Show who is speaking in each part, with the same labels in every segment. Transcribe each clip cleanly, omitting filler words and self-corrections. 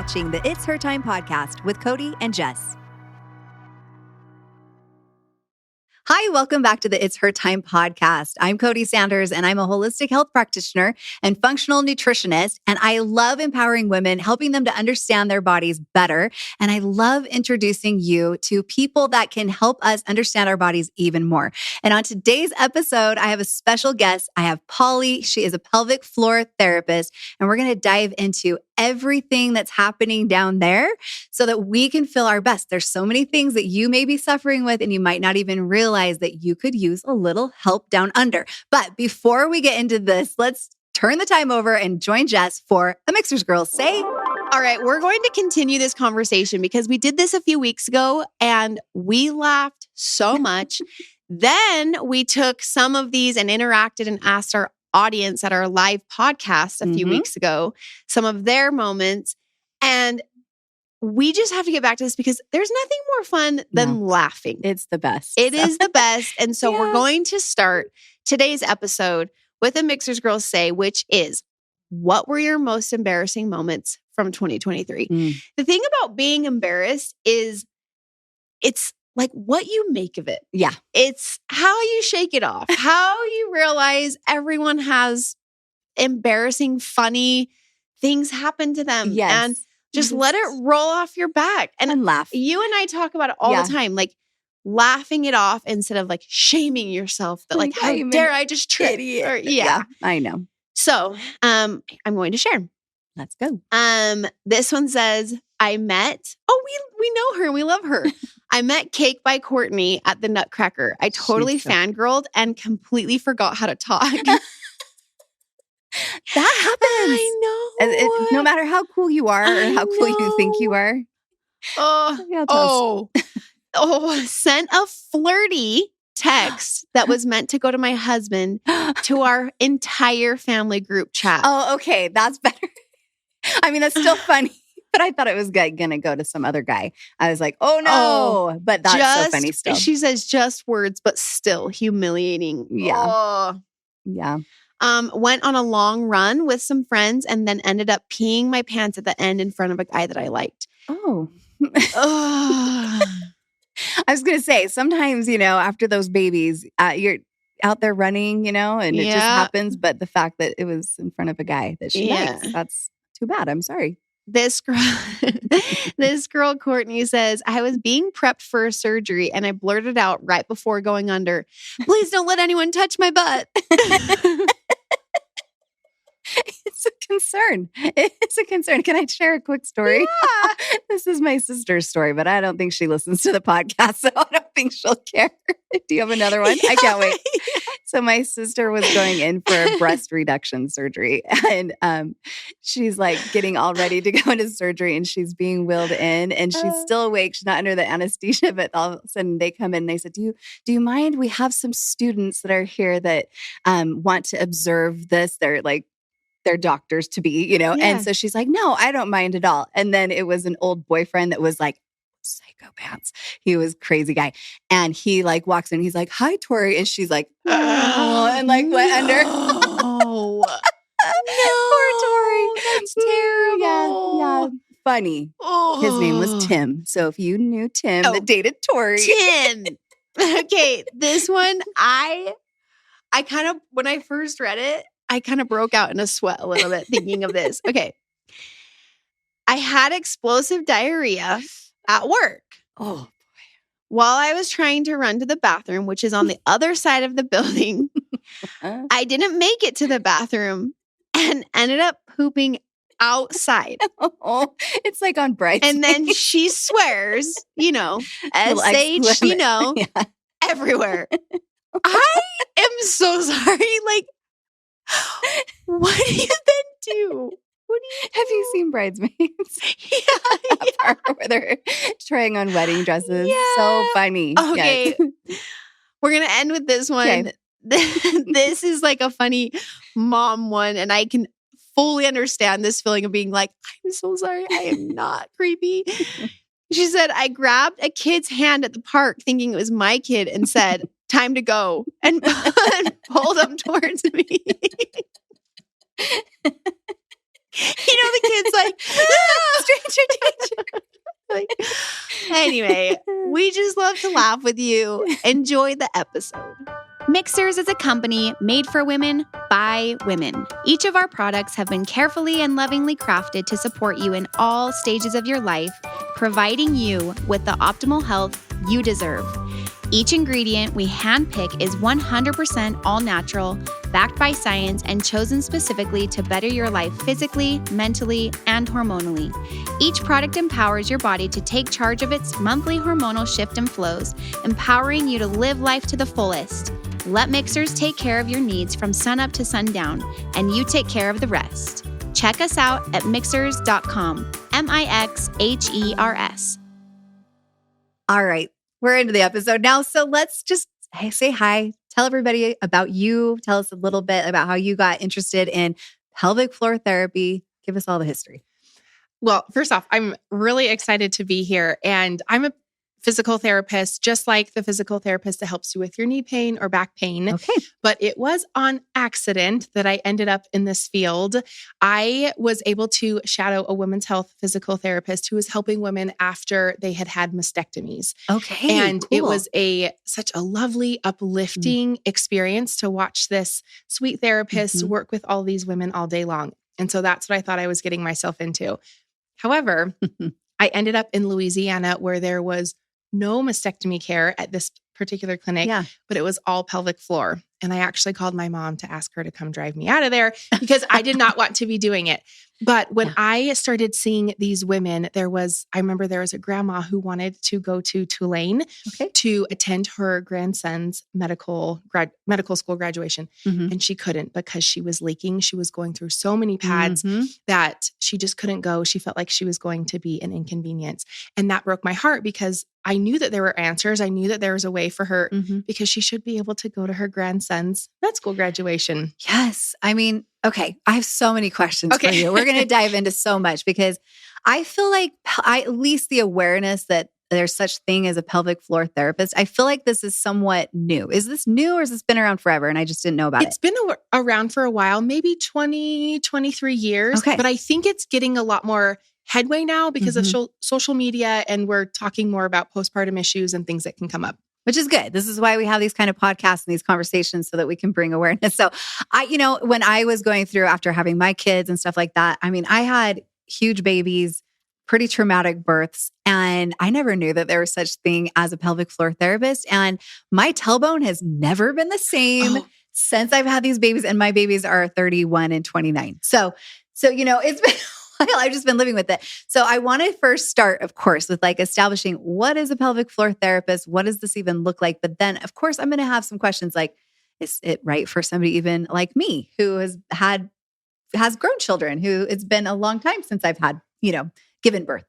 Speaker 1: watching the It's Her Time podcast with Cody and Jess. Hi, welcome back to the It's Her Time podcast. I'm Cody Sanders, and I'm a holistic health practitioner and functional nutritionist. And I love empowering women, helping them to understand their bodies better. And I love introducing you to people that can help us understand our bodies even more. And on today's episode, I have a special guest. I have Pauli. She is a pelvic floor therapist, and we're going to dive into everything that's happening down there so that we can feel our best. There's so many things that you may be suffering with, and you might not even realize that you could use a little help down under. But before we get into this, let's turn the time over and join Jess for a Mixers Girls Say.
Speaker 2: All right, we're going to continue this conversation because we did this a few weeks ago and we laughed so much. Then we took some of these and interacted and asked our audience at our live podcast a few weeks ago some of their moments. And we just have to get back to this because there's nothing more fun than laughing.
Speaker 1: It's the best.
Speaker 2: It is the best. And so we're going to start today's episode with a Mixers Girls Say, which is, what were your most embarrassing moments from 2023? The thing about being embarrassed is it's like what you make of it.
Speaker 1: Yeah.
Speaker 2: It's how you shake it off, how you realize everyone has embarrassing, funny things happen to them.
Speaker 1: Yes.
Speaker 2: And just let it roll off your back
Speaker 1: and laugh.
Speaker 2: You and I talk about it all the time, like laughing it off instead of like shaming yourself that like, how dare I just trip? Or,
Speaker 1: yeah, I know.
Speaker 2: So I'm going to share.
Speaker 1: Let's go.
Speaker 2: This one says, we know her and we love her. I met Cake by Courtney at the Nutcracker. I totally fangirled and completely forgot how to talk.
Speaker 1: That happens.
Speaker 2: I know.
Speaker 1: No matter how cool you are or how cool you think you are.
Speaker 2: Sent a flirty text that was meant to go to my husband to our entire family group chat.
Speaker 1: Oh, okay. That's better. I mean, that's still funny, but I thought it was going to go to some other guy. I was like, oh no, but that's so funny still.
Speaker 2: She says just words, but still humiliating.
Speaker 1: Yeah. Yeah.
Speaker 2: Went on a long run with some friends and then ended up peeing my pants at the end in front of a guy that I liked.
Speaker 1: Oh. I was going to say, sometimes, after those babies, you're out there running, and it just happens. But the fact that it was in front of a guy that she likes, that's too bad. I'm sorry.
Speaker 2: This girl, Courtney, says, I was being prepped for a surgery and I blurted out right before going under, please don't let anyone touch my butt.
Speaker 1: It's a concern. It's a concern. Can I share a quick story?
Speaker 2: Yeah.
Speaker 1: This is my sister's story, but I don't think she listens to the podcast, so I don't think she'll care. Do you have another one? I can't wait. So my sister was going in for a breast reduction surgery, and she's like getting all ready to go into surgery, and she's being wheeled in, and she's still awake. She's not under the anesthesia, but all of a sudden they come in and they said, do you mind? We have some students that are here that want to observe this. They're like, they're doctors to be, And so she's like, no, I don't mind at all. And then it was an old boyfriend that was like, psychopaths. He was a crazy guy. And he like walks in, he's like, hi, Tori. And she's like, oh, and like went under.
Speaker 2: No.
Speaker 1: Poor Tori.
Speaker 2: That's terrible.
Speaker 1: Yeah. Funny.
Speaker 2: Oh.
Speaker 1: His name was Tim. So if you knew Tim that dated Tori.
Speaker 2: Tim. Okay. This one, I kind of, when I first read it, I kind of broke out in a sweat a little bit thinking of this. Okay. I had explosive diarrhea at work.
Speaker 1: Oh, boy.
Speaker 2: While I was trying to run to the bathroom, which is on the other side of the building, I didn't make it to the bathroom and ended up pooping outside.
Speaker 1: Oh, it's like on Bridesmaids.
Speaker 2: And then she swears, SH, everywhere. I am so sorry. Like, what do you then do?
Speaker 1: Have you seen Bridesmaids?
Speaker 2: Yeah.
Speaker 1: Part where they're trying on wedding dresses.
Speaker 2: Yeah.
Speaker 1: So funny.
Speaker 2: Okay. Yes. We're going to end with this one. Okay. This is like a funny mom one. And I can fully understand this feeling of being like, I'm so sorry. I am not creepy. She said, I grabbed a kid's hand at the park thinking it was my kid and said, time to go, and pulled him towards me. The kid's like, stranger danger. Anyway, we just love to laugh with you. Enjoy the episode. Mixers is a company made for women by women. Each of our products have been carefully and lovingly crafted to support you in all stages of your life, providing you with the optimal health you deserve. Each ingredient we handpick is 100% all natural, backed by science, and chosen specifically to better your life physically, mentally, and hormonally. Each product empowers your body to take charge of its monthly hormonal shift and flows, empowering you to live life to the fullest. Let Mixers take care of your needs from sunup to sundown, and you take care of the rest. Check us out at mixers.com, MIXHERS.
Speaker 1: All right, we're into the episode now. So let's just say hi. Tell everybody about you. Tell us a little bit about how you got interested in pelvic floor therapy. Give us all the history.
Speaker 3: Well, first off, I'm really excited to be here. And I'm a physical therapist, just like the physical therapist that helps you with your knee pain or back pain.
Speaker 1: Okay.
Speaker 3: But it was on accident that I ended up in this field. I was able to shadow a women's health physical therapist who was helping women after they had had mastectomies.
Speaker 1: Okay.
Speaker 3: And
Speaker 1: cool.
Speaker 3: it was such a lovely, uplifting experience to watch this sweet therapist work with all these women all day long. And so that's what I thought I was getting myself into. However, I ended up in Louisiana where there was no mastectomy care at this particular clinic, but it was all pelvic floor. And I actually called my mom to ask her to come drive me out of there because I did not want to be doing it. But when I started seeing these women, I remember there was a grandma who wanted to go to Tulane to attend her grandson's medical school graduation. And she couldn't because she was leaking. She was going through so many pads that she just couldn't go. She felt like she was going to be an inconvenience. And that broke my heart because I knew that there were answers. I knew that there was a way for her because she should be able to go to her grandson's med school graduation.
Speaker 1: Yes. I mean, okay. I have so many questions for you. We're going to dive into so much because I feel like at least the awareness that there's such thing as a pelvic floor therapist, I feel like this is somewhat new. Is this new or has this been around forever and I just didn't know about it?
Speaker 3: It's been around for a while, maybe 20, 23 years.
Speaker 1: Okay.
Speaker 3: But I think it's getting a lot more headway now because of social media, and we're talking more about postpartum issues and things that can come up.
Speaker 1: Which is good. This is why we have these kind of podcasts and these conversations so that we can bring awareness. So when I was going through after having my kids and stuff like that, I mean, I had huge babies, pretty traumatic births, and I never knew that there was such thing as a pelvic floor therapist. And my tailbone has never been the same since I've had these babies, and my babies are 31 and 29. So it's been I've just been living with it. So I want to first start, of course, with establishing what is a pelvic floor therapist? What does this even look like? But then, of course, I'm going to have some questions like, is it right for somebody even like me who has grown children, who it's been a long time since I've had, given birth?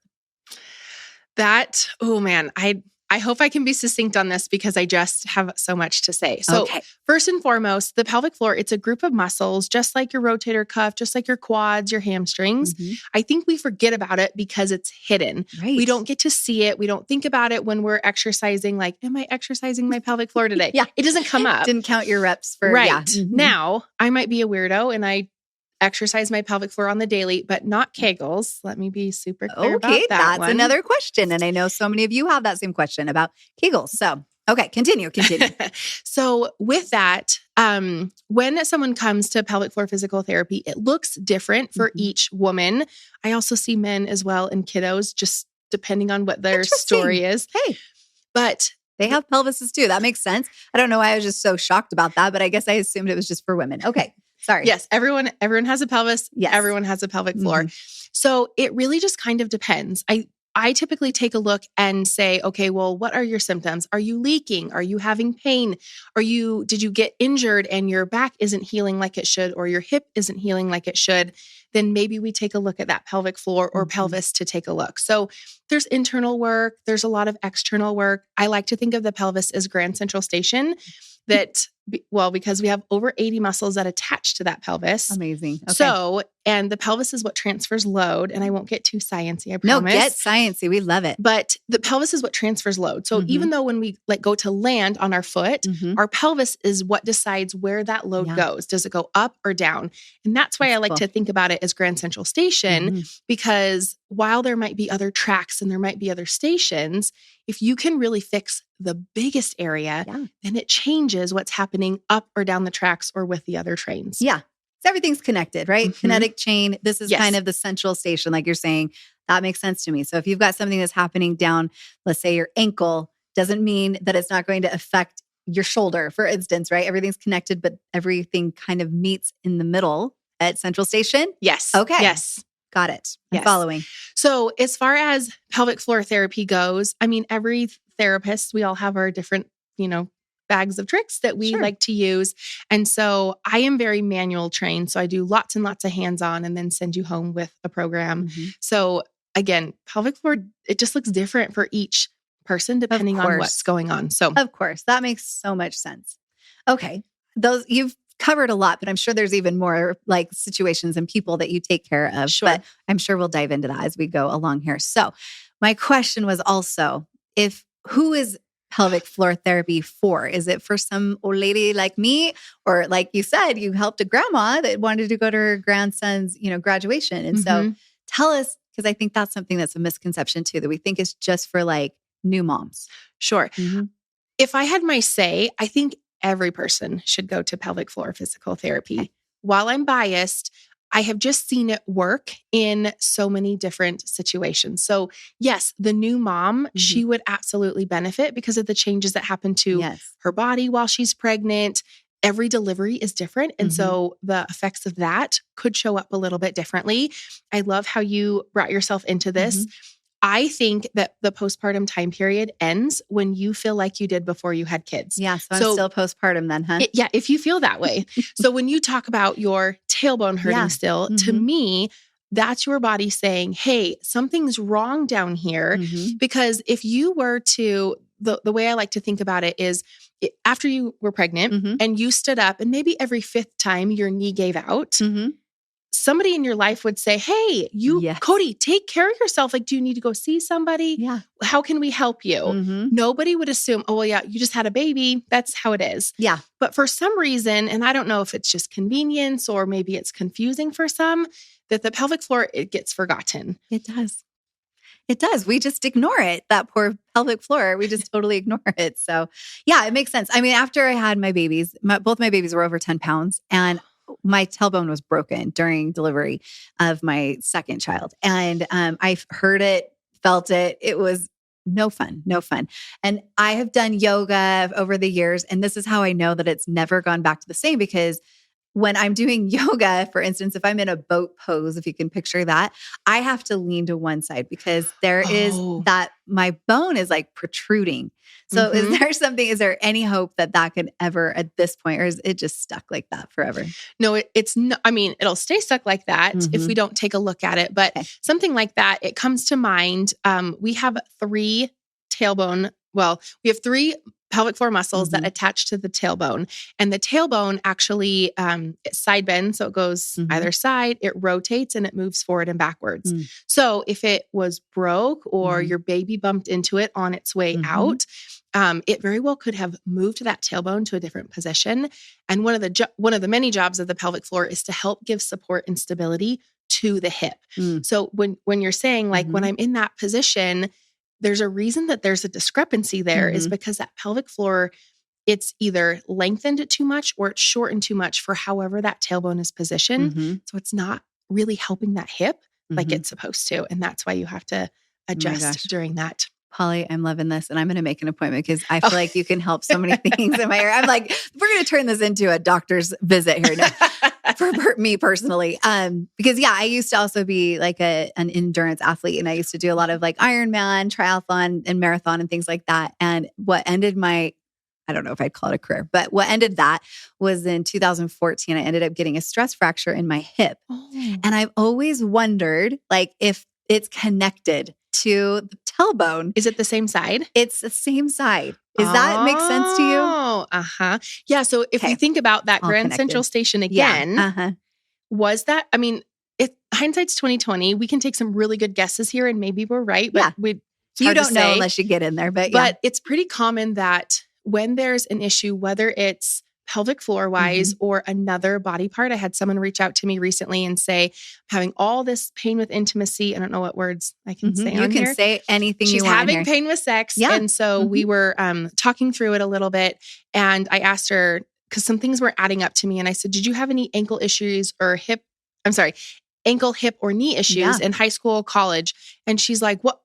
Speaker 3: I hope I can be succinct on this because I just have so much to say. So first and foremost, the pelvic floor, it's a group of muscles, just like your rotator cuff, just like your quads, your hamstrings. I think we forget about it because it's hidden.
Speaker 1: Right.
Speaker 3: We don't get to see it. We don't think about it when we're exercising. Like, am I exercising my pelvic floor today? It doesn't come up.
Speaker 1: Didn't count your reps for,
Speaker 3: Now, I might be a weirdo and I exercise my pelvic floor on the daily, but not Kegels. Let me be super clear about that.
Speaker 1: That's
Speaker 3: one.
Speaker 1: another question. And I know so many of you have that same question about Kegels. So, continue.
Speaker 3: So with that, when someone comes to pelvic floor physical therapy, it looks different for each woman. I also see men as well and kiddos, just depending on what their story is.
Speaker 1: Hey,
Speaker 3: but
Speaker 1: they have pelvises too. That makes sense. I don't know why I was just so shocked about that, but I guess I assumed it was just for women. Okay. Sorry.
Speaker 3: Yes. Everyone has a pelvis.
Speaker 1: Yes.
Speaker 3: Everyone has a pelvic floor. So it really just kind of depends. I typically take a look and say, okay, well, what are your symptoms? Are you leaking? Are you having pain? Did you get injured and your back isn't healing like it should, or your hip isn't healing like it should? Then maybe we take a look at that pelvic floor or pelvis to take a look. So there's internal work. There's a lot of external work. I like to think of the pelvis as Grand Central Station because we have over 80 muscles that attach to that pelvis.
Speaker 1: Amazing. Okay.
Speaker 3: So, and the pelvis is what transfers load. And I won't get too sciencey, I promise.
Speaker 1: No, get sciencey. We love it.
Speaker 3: But the pelvis is what transfers load. So even though when we go to land on our foot, our pelvis is what decides where that load goes. Does it go up or down? And that's why I like to think about it as Grand Central Station, because while there might be other tracks and there might be other stations, if you can really fix the biggest area, then it changes what's happening up or down the tracks or with the other trains.
Speaker 1: Yeah. So everything's connected, right? Kinetic chain. This is kind of the central station, like you're saying. That makes sense to me. So if you've got something that's happening down, let's say your ankle, doesn't mean that it's not going to affect your shoulder, for instance, right? Everything's connected, but everything kind of meets in the middle at Central Station?
Speaker 3: Yes.
Speaker 1: Okay.
Speaker 3: Yes.
Speaker 1: Got it. I'm following.
Speaker 3: So as far as pelvic floor therapy goes, I mean, every therapist, we all have our different, bags of tricks that we like to use. And so I am very manual trained. So I do lots and lots of hands-on and then send you home with a program. So again, pelvic floor, it just looks different for each person depending on what's going on. So
Speaker 1: of course, that makes so much sense. Okay. Those you've covered a lot, but I'm sure there's even more like situations and people that you take care of. But I'm sure we'll dive into that as we go along here. So my question was also, who is pelvic floor therapy for? Is it for some old lady like me? Or like you said, you helped a grandma that wanted to go to her grandson's, graduation. And so tell us, because I think that's something that's a misconception too, that we think is just for like new moms.
Speaker 3: Sure. If I had my say, I think every person should go to pelvic floor physical therapy. Okay. While I'm biased, I have just seen it work in so many different situations. So yes, the new mom, she would absolutely benefit because of the changes that happen to her body while she's pregnant. Every delivery is different. And so the effects of that could show up a little bit differently. I love how you brought yourself into this. I think that the postpartum time period ends when you feel like you did before you had kids.
Speaker 1: Yeah. So I'm still postpartum then, huh?
Speaker 3: If you feel that way. So when you talk about your tailbone hurting still, to me, that's your body saying, hey, something's wrong down here. Because if you were to, the way I like to think about it is after you were pregnant and you stood up and maybe every fifth time your knee gave out, somebody in your life would say, hey, Cody, take care of yourself. Like, do you need to go see somebody?
Speaker 1: Yeah.
Speaker 3: How can we help you? Nobody would assume, oh, well, yeah, you just had a baby. That's how it is.
Speaker 1: Yeah.
Speaker 3: But for some reason, and I don't know if it's just convenience or maybe it's confusing for some, that the pelvic floor, it gets forgotten.
Speaker 1: It does. It does. We just ignore it. That poor pelvic floor. We just totally ignore it. So yeah, it makes sense. I mean, after I had my babies, both my babies were over 10 pounds and my tailbone was broken during delivery of my second child. And I heard it, felt it. It was no fun. And I have done yoga over the years. And this is how I know that it's never gone back to the same, because when I'm doing yoga, for instance, if I'm in a boat pose, if you can picture that, I have to lean to one side because there is that my bone is like protruding. So is there any hope that could ever at this point, or is it just stuck like that forever?
Speaker 3: No, it's not. I mean, it'll stay stuck like that if we don't take a look at it, but something like that, it comes to mind. We have three pelvic floor muscles that attach to the tailbone. And the tailbone actually side bends. So it goes either side, it rotates and it moves forward and backwards. So if it was broke or your baby bumped into it on its way out, it very well could have moved that tailbone to a different position. And one of the many jobs of the pelvic floor is to help give support and stability to the hip. So when you're saying like, when I'm in that position, there's a reason that there's a discrepancy there is because that pelvic floor, it's either lengthened too much or it's shortened too much for however that tailbone is positioned. So it's not really helping that hip like it's supposed to. And that's why you have to adjust during that.
Speaker 1: Pauli, I'm loving this. And I'm going to make an appointment because I feel like you can help so many things in my area. I'm like, we're going to turn this into a doctor's visit here now for me personally. Because I used to also be like an endurance athlete, and I used to do a lot of like Ironman, triathlon and marathon and things like that. And what ended I don't know if I'd call it a career, but what ended that was in 2014, I ended up getting a stress fracture in my hip. And I've always wondered like if it's connected to the tailbone.
Speaker 3: Is it the same side?
Speaker 1: It's the same side. Does that make sense to you?
Speaker 3: Oh, yeah. So if we think about that Grand Central Station again, was that, I mean, hindsight's 2020. We can take some really good guesses here and maybe we're right, but
Speaker 1: you don't know unless you get in there. But
Speaker 3: it's pretty common that when there's an issue, whether it's pelvic floor wise or another body part. I had someone reach out to me recently and say, I'm having all this pain with intimacy. I don't know what words I can say on here.
Speaker 1: You can say anything
Speaker 3: She's
Speaker 1: you want.
Speaker 3: having pain with sex.
Speaker 1: Yeah.
Speaker 3: And so we were talking through it a little bit. And I asked her, because some things were adding up to me. And I said, did you have any ankle, hip or knee issues in high school, college? And she's like, what?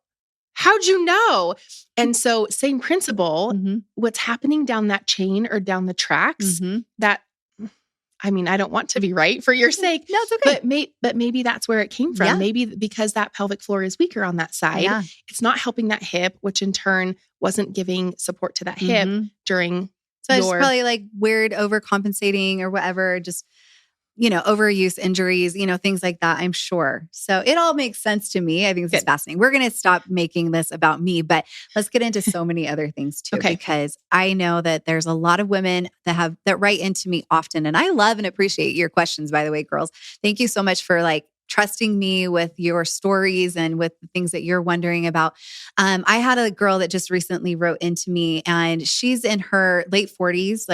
Speaker 3: How'd you know? And so same principle, what's happening down that chain or down the tracks that, I mean, I don't want to be right for your sake.
Speaker 1: No, it's okay.
Speaker 3: But maybe that's where it came from. Yeah. Maybe because that pelvic floor is weaker on that side, it's not helping that hip, which in turn wasn't giving support to that hip during
Speaker 1: it's probably like weird overcompensating or whatever, just, overuse injuries, things like that, I'm sure. So it all makes sense to me. I think this is fascinating. We're going to stop making this about me, but let's get into so many other things too, because I know that there's a lot of women that write into me often. And I love and appreciate your questions, by the way, girls. Thank you so much for trusting me with your stories and with the things that you're wondering about. I had a girl that just recently wrote into me, and she's in her late 40s,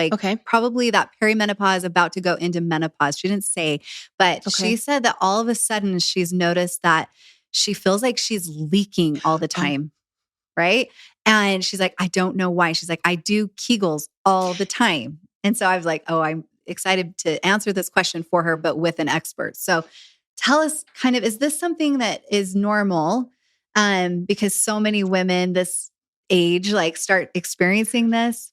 Speaker 1: probably that perimenopause, about to go into menopause. She didn't say, but she said that all of a sudden she's noticed that she feels like she's leaking all the time. Right. And she's like, I don't know why. She's like, I do Kegels all the time. And so I was like, I'm excited to answer this question for her, but with an expert. So tell us is this something that is normal? Because so many women this age start experiencing this.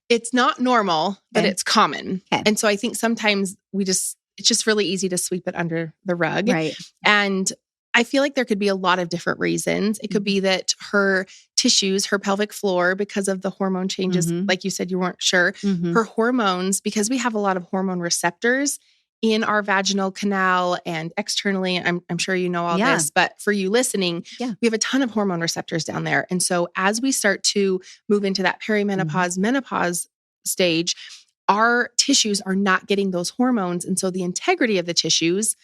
Speaker 3: It's not normal, but it's common. Okay. And so I think sometimes it's just really easy to sweep it under the rug.
Speaker 1: Right. And
Speaker 3: I feel like there could be a lot of different reasons. It could be that her tissues, her pelvic floor, because of the hormone changes, like you said, you weren't sure, her hormones, because we have a lot of hormone receptors in our vaginal canal and externally. I'm sure you know all this, but for you listening, we have a ton of hormone receptors down there. And so as we start to move into that perimenopause, menopause stage, our tissues are not getting those hormones. And so the integrity of the tissues,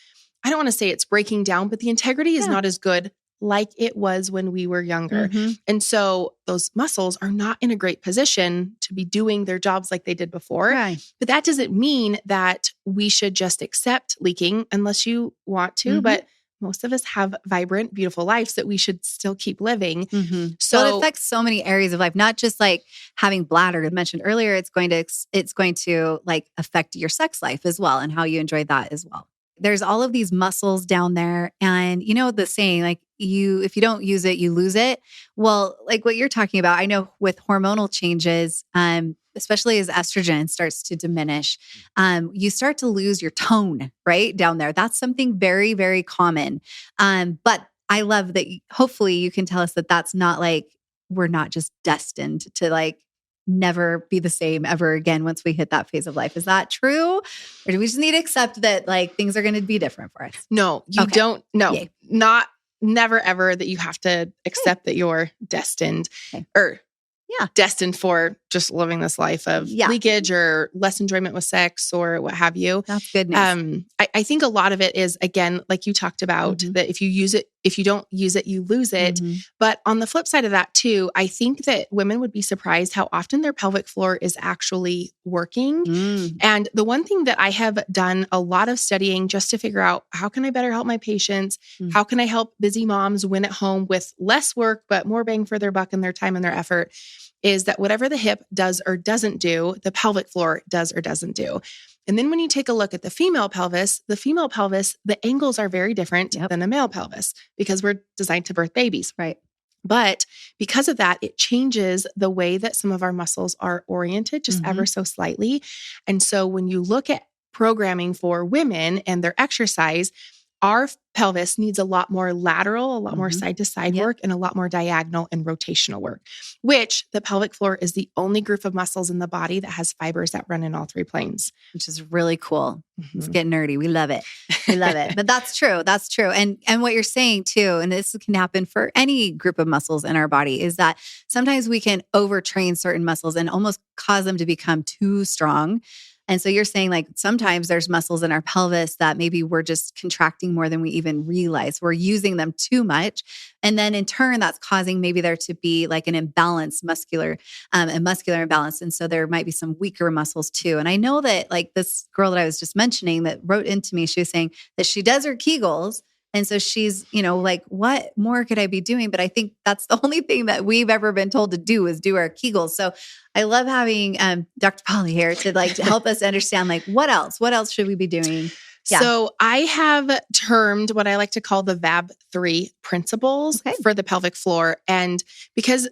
Speaker 3: I don't want to say it's breaking down, but the integrity is not as good like it was when we were younger. And so those muscles are not in a great position to be doing their jobs like they did before. Right. But that doesn't mean that we should just accept leaking unless you want to. But most of us have vibrant, beautiful lives that we should still keep living.
Speaker 1: So it affects so many areas of life, not just having bladder. I mentioned earlier, it's going to affect your sex life as well and how you enjoy that as well. There's all of these muscles down there. And the saying, if you don't use it, you lose it. Well, what you're talking about, I know with hormonal changes, especially as estrogen starts to diminish, you start to lose your tone, right? Down there. That's something very, very common. But I love that hopefully you can tell us that that's not we're not just destined to never be the same ever again once we hit that phase of life. Is that true? Or do we just need to accept that things are going to be different for us?
Speaker 3: No, you don't. No, never ever that you have to accept that you're destined or destined for just living this life of leakage or less enjoyment with sex or what have you.
Speaker 1: That's good news.
Speaker 3: I think a lot of it is, again, like you talked about, that if you don't use it, you lose it. But on the flip side of that too, I think that women would be surprised how often their pelvic floor is actually working. And the one thing that I have done a lot of studying just to figure out, how can I better help my patients? How can I help busy moms win at home with less work, but more bang for their buck and their time and their effort, is that whatever the hip does or doesn't do, the pelvic floor does or doesn't do. And then when you take a look at the female pelvis, the angles are very different than a male pelvis because we're designed to birth babies.
Speaker 1: Right.
Speaker 3: But because of that, it changes the way that some of our muscles are oriented just ever so slightly. And so when you look at programming for women and their exercise, our pelvis needs a lot more lateral, a lot more side-to-side work, and a lot more diagonal and rotational work, which the pelvic floor is the only group of muscles in the body that has fibers that run in all three planes.
Speaker 1: Which is really cool. Let's get nerdy. We love it. We love it. But that's true. That's true. And what you're saying too, and this can happen for any group of muscles in our body, is that sometimes we can overtrain certain muscles and almost cause them to become too strong. And so you're saying like sometimes there's muscles in our pelvis that maybe we're just contracting more than we even realize. We're using them too much. And then in turn, that's causing maybe there to be like an imbalance, a muscular imbalance. And so there might be some weaker muscles too. And I know that like this girl that I was just mentioning that wrote into me, she was saying that she does her Kegels. And so she's, like, what more could I be doing? But I think that's the only thing that we've ever been told to do is do our Kegels. So I love having Dr. Pauli here to help us understand, like, what else? What else should we be doing? Yeah.
Speaker 3: So I have termed what I like to call the VAB3 principles for the pelvic floor. And because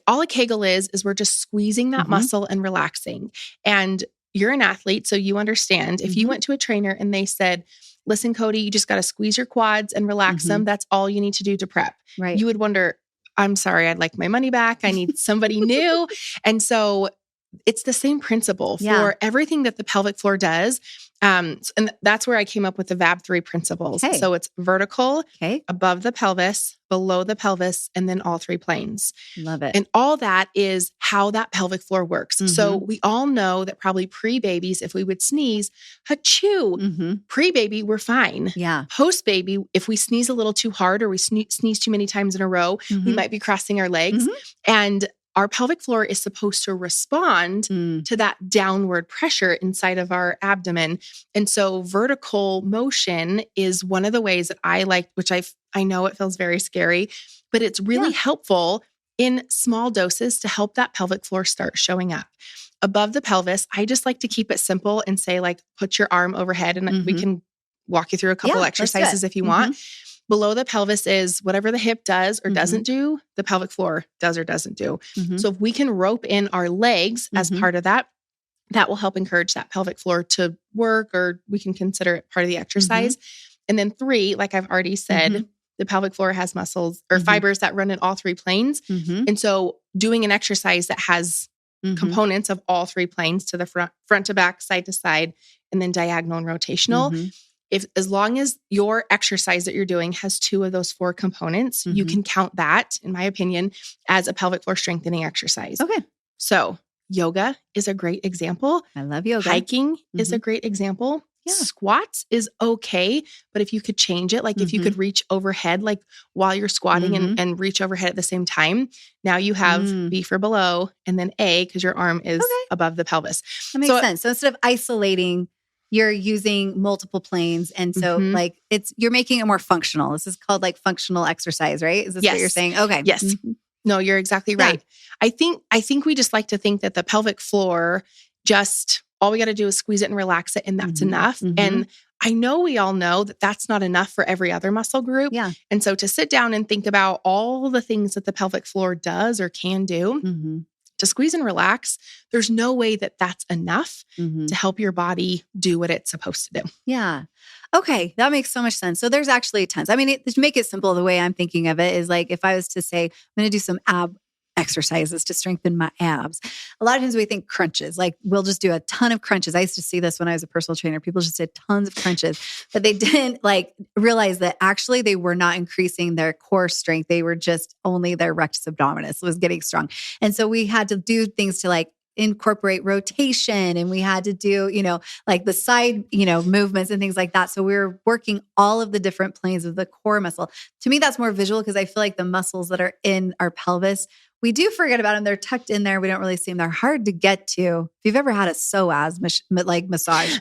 Speaker 3: all a Kegel is we're just squeezing that muscle and relaxing. And you're an athlete, so you understand. If you went to a trainer and they said, listen, Cody, you just got to squeeze your quads and relax them. That's all you need to do to prep.
Speaker 1: Right.
Speaker 3: You would wonder, I'm sorry, I'd like my money back. I need somebody new. And so it's the same principle for everything that the pelvic floor does. And that's where I came up with the VAB3 principles.
Speaker 1: Okay.
Speaker 3: So it's vertical, above the pelvis, below the pelvis, and then all three planes.
Speaker 1: Love it.
Speaker 3: And all that is how that pelvic floor works. So we all know that probably pre-babies, if we would sneeze, achoo, pre-baby, we're fine.
Speaker 1: Yeah.
Speaker 3: Post-baby, if we sneeze a little too hard or we sneeze too many times in a row, we might be crossing our legs. And our pelvic floor is supposed to respond to that downward pressure inside of our abdomen. And so vertical motion is one of the ways that I like, which I know it feels very scary, but it's really helpful in small doses to help that pelvic floor start showing up. Above the pelvis, I just like to keep it simple and say, like, put your arm overhead and we can walk you through a couple exercises if you want. Below the pelvis is whatever the hip does or doesn't do, the pelvic floor does or doesn't do. So if we can rope in our legs as part of that, that will help encourage that pelvic floor to work, or we can consider it part of the exercise. And then 3, like I've already said, the pelvic floor has muscles or fibers that run in all 3 planes. And so doing an exercise that has components of all 3 planes to the front to back, side to side, and then diagonal and rotational. As long as your exercise that you're doing has 2 of those 4 components, you can count that, in my opinion, as a pelvic floor strengthening exercise.
Speaker 1: Okay.
Speaker 3: So yoga is a great example.
Speaker 1: I love yoga.
Speaker 3: Hiking is a great example. Yeah. Squats is okay, but if you could change it, like if you could reach overhead, like while you're squatting and reach overhead at the same time, now you have B for below and then A because your arm is above the pelvis.
Speaker 1: That makes sense. So instead of isolating, you're using multiple planes. And so like you're making it more functional. This is called like functional exercise, right? Is this what you're saying? Okay.
Speaker 3: Yes. No, you're exactly right. I think we just like to think that the pelvic floor, just all we got to do is squeeze it and relax it, and that's enough. And I know we all know that that's not enough for every other muscle group. Yeah. And so to sit down and think about all the things that the pelvic floor does or can do, to squeeze and relax, there's no way that that's enough to help your body do what it's supposed to do.
Speaker 1: Yeah. Okay. That makes so much sense. So there's actually tons. I mean, to make it simple, the way I'm thinking of it is like, if I was to say, I'm going to do some ab exercises to strengthen my abs. A lot of times we think crunches, like we'll just do a ton of crunches. I used to see this when I was a personal trainer. People just did tons of crunches, but they didn't like realize that actually they were not increasing their core strength. They were just only their rectus abdominis was getting strong. And so we had to do things to like incorporate rotation, and we had to do, like the side, movements and things like that. So we were working all of the different planes of the core muscle. To me, that's more visual because I feel like the muscles that are in our pelvis, we do forget about them. They're tucked in there. We don't really see them. They're hard to get to. If you've ever had a psoas massage,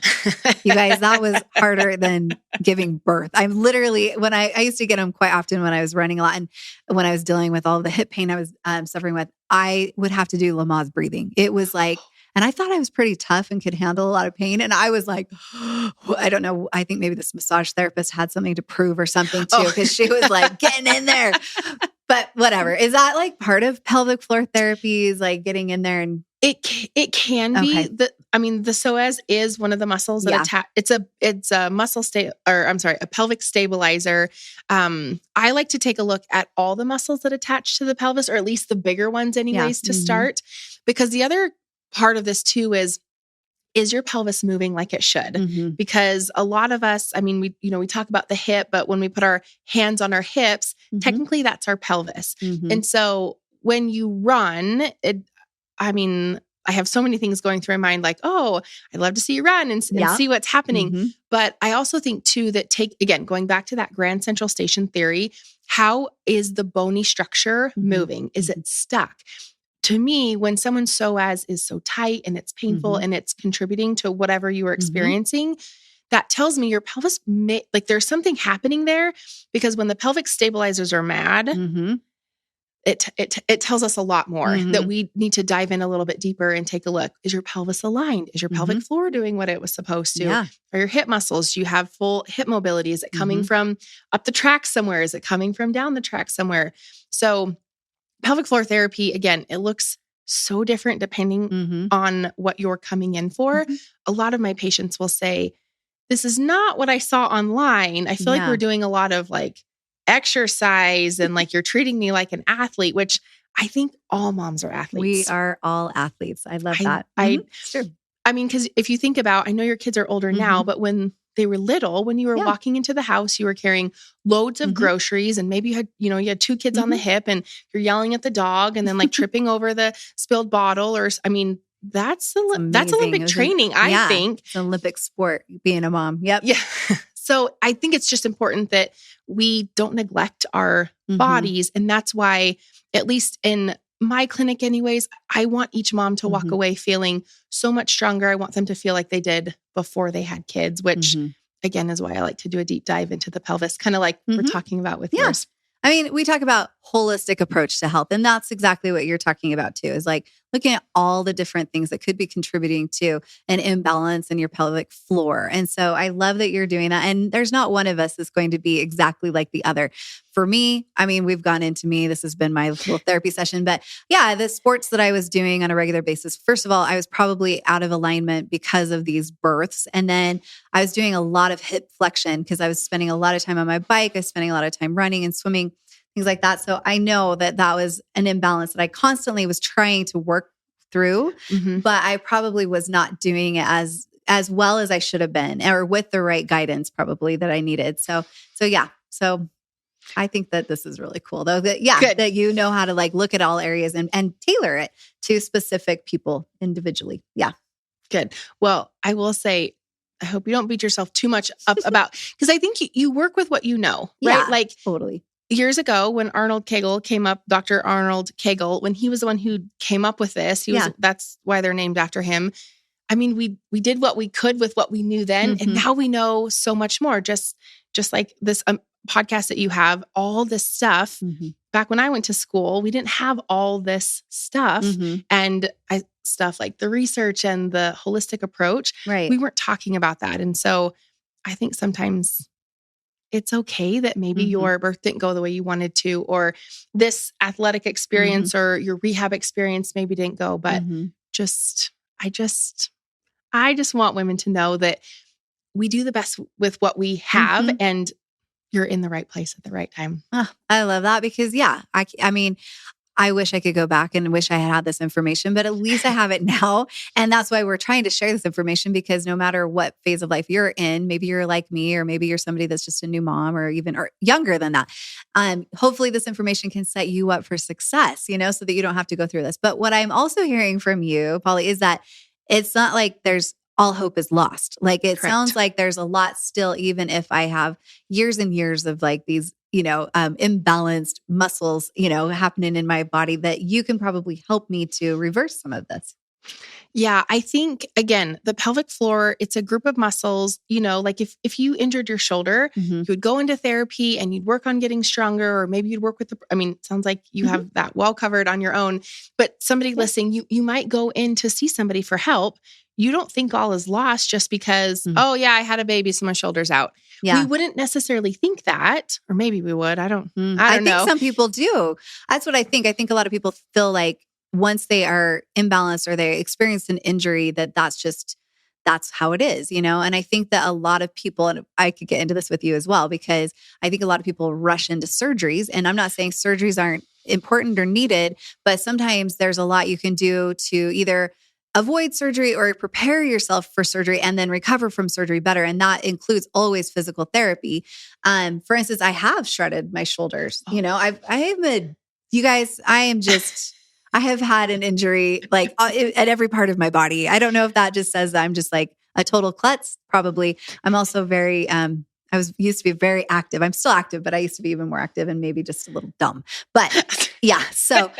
Speaker 1: you guys, that was harder than giving birth. I'm literally, when I used to get them quite often when I was running a lot, and when I was dealing with all the hip pain I was suffering with, I would have to do Lamaze breathing. It was like, and I thought I was pretty tough and could handle a lot of pain. And I was like, I don't know. I think maybe this massage therapist had something to prove or something too, because she was like getting in there. But whatever. Is that like part of pelvic floor therapy, is like getting in there? And
Speaker 3: it can be. The psoas is one of the muscles that attach. It's a muscle a pelvic stabilizer. I like to take a look at all the muscles that attach to the pelvis, or at least the bigger ones anyways, to start. Because the other part of this too is your pelvis moving like it should? Because a lot of us, we talk about the hip, but when we put our hands on our hips, technically that's our pelvis. And so when you run, I have so many things going through my mind, like, oh, I'd love to see you run and
Speaker 1: Yeah.
Speaker 3: see what's happening.
Speaker 1: Mhm.
Speaker 3: But I also think too that again, going back to that Grand Central Station theory, how is the bony structure moving? Is it stuck? To me, when someone's psoas is so tight and it's painful and it's contributing to whatever you are experiencing, that tells me your pelvis like there's something happening there, because when the pelvic stabilizers are mad, it tells us a lot more that we need to dive in a little bit deeper and take a look. Is your pelvis aligned? Is your pelvic floor doing what it was supposed to?
Speaker 1: Yeah.
Speaker 3: Are your hip muscles? Do you have full hip mobility? Is it coming from up the track somewhere? Is it coming from down the track somewhere? So pelvic floor therapy, again, it looks so different depending on what you're coming in for. A lot of my patients will say, this is not what I saw online. I feel like we're doing a lot of like exercise and like you're treating me like an athlete, which I think all moms are athletes.
Speaker 1: We are all athletes. I love that.
Speaker 3: It's true. I mean, because if you think about, I know your kids are older now, but when they were little, when you were walking into the house, you were carrying loads of groceries, and maybe you had 2 kids on the hip, and you're yelling at the dog and then like tripping over the spilled bottle, or I mean, that's Olympic training, I think.
Speaker 1: It's an Olympic sport, being a mom. Yep.
Speaker 3: Yeah. So I think it's just important that we don't neglect our bodies. And that's why, at least in my clinic anyways, I want each mom to walk away feeling so much stronger. I want them to feel like they did before they had kids, which again is why I like to do a deep dive into the pelvis, kind of like we're talking about with yours.
Speaker 1: I mean, we talk about holistic approach to health, and that's exactly what you're talking about too, is like looking at all the different things that could be contributing to an imbalance in your pelvic floor. And so I love that you're doing that. And there's not one of us that's going to be exactly like the other. For me, I mean, we've gone into me. This has been my little therapy session, but yeah, the sports that I was doing on a regular basis, first of all, I was probably out of alignment because of these births. And then I was doing a lot of hip flexion because I was spending a lot of time on my bike. I was spending a lot of time running and swimming, things like that. So I know that that was an imbalance that I constantly was trying to work through, but I probably was not doing it as well as I should have been, or with the right guidance probably that I needed. So yeah. So I think that this is really cool though, that you know how to like look at all areas and tailor it to specific people individually. Yeah.
Speaker 3: Good. Well, I will say, I hope you don't beat yourself too much up about, because I think you work with what you know, right?
Speaker 1: Yeah,
Speaker 3: like
Speaker 1: totally.
Speaker 3: Years ago, when Arnold Kegel came up, Dr. Arnold Kegel, when he was the one who came up with this, that's why they're named after him. I mean, we did what we could with what we knew then, and now we know so much more. Just like this podcast that you have, all this stuff. Back when I went to school, we didn't have all this stuff, and stuff like the research and the holistic approach.
Speaker 1: Right.
Speaker 3: We weren't talking about that, and so I think sometimes it's okay that maybe your birth didn't go the way you wanted to, or this athletic experience or your rehab experience maybe didn't go, but I just want women to know that we do the best with what we have, and you're in the right place at the right time.
Speaker 1: Oh, I love that because I mean, I wish I could go back and wish I had this information, but at least I have it now. And that's why we're trying to share this information, because no matter what phase of life you're in, maybe you're like me, or maybe you're somebody that's just a new mom or younger than that. Hopefully this information can set you up for success, so that you don't have to go through this. But what I'm also hearing from you, Pauli, is that it's not like there's all hope is lost. Like it sounds like there's a lot still, even if I have years and years of like these imbalanced muscles, happening in my body, that you can probably help me to reverse some of this.
Speaker 3: Yeah, I think, again, the pelvic floor, it's a group of muscles, like if you injured your shoulder, you would go into therapy and you'd work on getting stronger, or maybe you'd work with it sounds like you have that well covered on your own, but somebody listening, you might go in to see somebody for help. You don't think all is lost just because, oh yeah, I had a baby, so my shoulder's out. Yeah. We wouldn't necessarily think that, or maybe we would. I don't know.
Speaker 1: I think some people do. That's what I think. I think a lot of people feel like once they are imbalanced or they experience an injury, that's how it is, And I think that a lot of people, and I could get into this with you as well, because I think a lot of people rush into surgeries, and I'm not saying surgeries aren't important or needed, but sometimes there's a lot you can do to either avoid surgery or prepare yourself for surgery and then recover from surgery better. And that includes always physical therapy. For instance, I have shredded my shoulders. I have had an injury like at every part of my body. I don't know if that just says that I'm just like a total klutz. Probably. I'm also very, used to be very active. I'm still active, but I used to be even more active and maybe just a little dumb. But yeah. So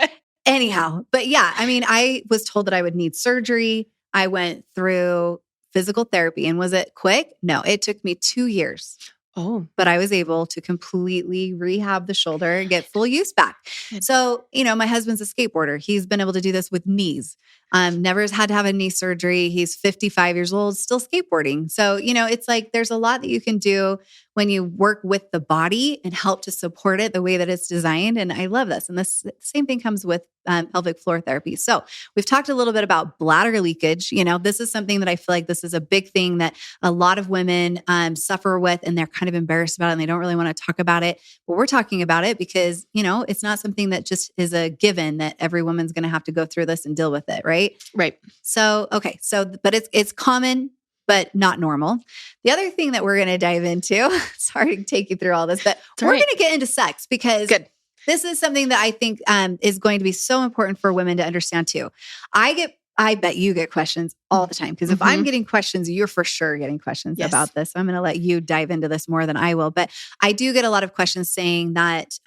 Speaker 1: anyhow, but yeah, I mean, I was told that I would need surgery. I went through physical therapy, and was it quick? No, it took me 2 years.
Speaker 3: Oh,
Speaker 1: but I was able to completely rehab the shoulder and get full use back.
Speaker 3: Good.
Speaker 1: So, my husband's a skateboarder. He's been able to do this with knees. Never has had to have a knee surgery. He's 55 years old, still skateboarding. So, it's like there's a lot that you can do when you work with the body and help to support it the way that it's designed. And I love this. And this same thing comes with pelvic floor therapy. So we've talked a little bit about bladder leakage. This is something that I feel like this is a big thing that a lot of women suffer with, and they're kind of embarrassed about it and they don't really want to talk about it. But we're talking about it because, it's not something that just is a given that every woman's going to have to go through this and deal with it. Right.
Speaker 3: Right.
Speaker 1: So, okay. So, but it's common, but not normal. The other thing that we're going to dive into, sorry to take you through all this, but we're going to get into sex because this is something that I think is going to be so important for women to understand too. I bet you get questions all the time because if I'm getting questions, you're for sure getting questions about this. So I'm going to let you dive into this more than I will. But I do get a lot of questions saying that,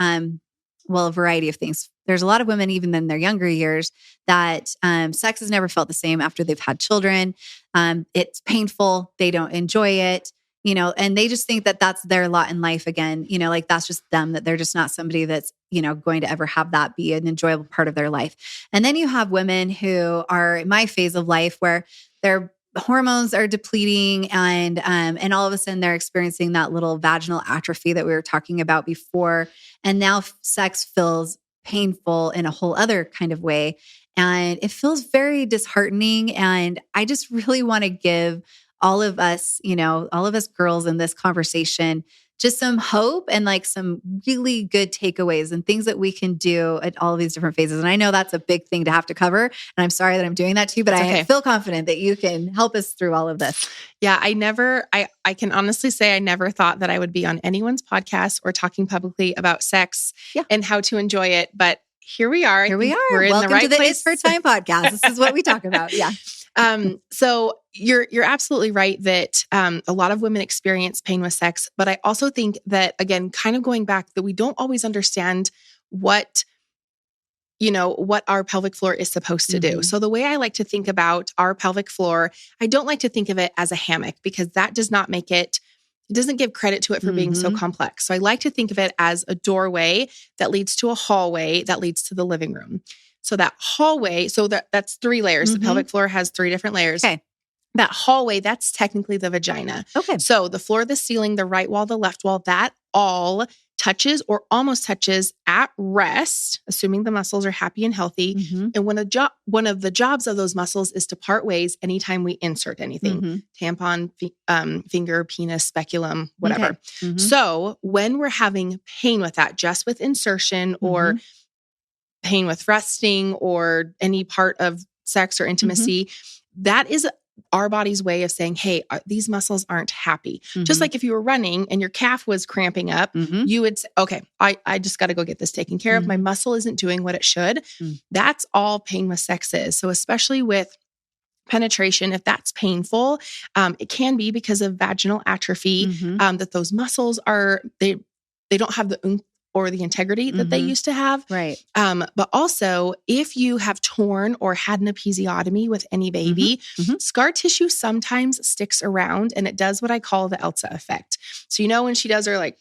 Speaker 1: a variety of things. There's a lot of women, even in their younger years, that sex has never felt the same after they've had children. It's painful. They don't enjoy it, and they just think that that's their lot in life again, like that's just them, that they're just not somebody that's, going to ever have that be an enjoyable part of their life. And then you have women who are in my phase of life where their hormones are depleting and all of a sudden they're experiencing that little vaginal atrophy that we were talking about before. And now sex feels painful in a whole other kind of way. And it feels very disheartening. And I just really want to give all of us girls in this conversation, just some hope and like some really good takeaways and things that we can do at all of these different phases. And I know that's a big thing to have to cover. And I'm sorry that I'm doing that to you, but I feel confident that you can help us through all of this.
Speaker 3: Yeah, I can honestly say I never thought that I would be on anyone's podcast or talking publicly about sex and how to enjoy it. But here we are.
Speaker 1: Here we are.
Speaker 3: We're
Speaker 1: Welcome
Speaker 3: in the right
Speaker 1: to the
Speaker 3: place.
Speaker 1: It's Her Time podcast. This is what we talk about. Yeah.
Speaker 3: So you're absolutely right that a lot of women experience pain with sex, but I also think that, again, kind of going back, that we don't always understand what our pelvic floor is supposed to do. So the way I like to think about our pelvic floor, I don't like to think of it as a hammock because that does not make it doesn't give credit to it for being so complex. So I like to think of it as a doorway that leads to a hallway that leads to the living room. So that hallway, that's 3 layers. The pelvic floor has 3 different layers.
Speaker 1: Okay.
Speaker 3: That hallway, that's technically the vagina.
Speaker 1: Okay.
Speaker 3: So the floor, the ceiling, the right wall, the left wall, that all touches or almost touches at rest, assuming the muscles are happy and healthy. And one of the jobs of those muscles is to part ways anytime we insert anything, tampon, finger, penis, speculum, whatever.
Speaker 1: Okay.
Speaker 3: So when we're having pain with that, just with insertion or pain with resting or any part of sex or intimacy, that is our body's way of saying, hey, these muscles aren't happy. Just like if you were running and your calf was cramping up, you would say, okay, I just got to go get this taken care of. My muscle isn't doing what it should. That's all pain with sex is. So especially with penetration, if that's painful, it can be because of vaginal atrophy, that those muscles they don't have the oomph or the integrity that they used to have.
Speaker 1: Right.
Speaker 3: But also, if you have torn or had an episiotomy with any baby, scar tissue sometimes sticks around and it does what I call the Elsa effect. So, when she does her like,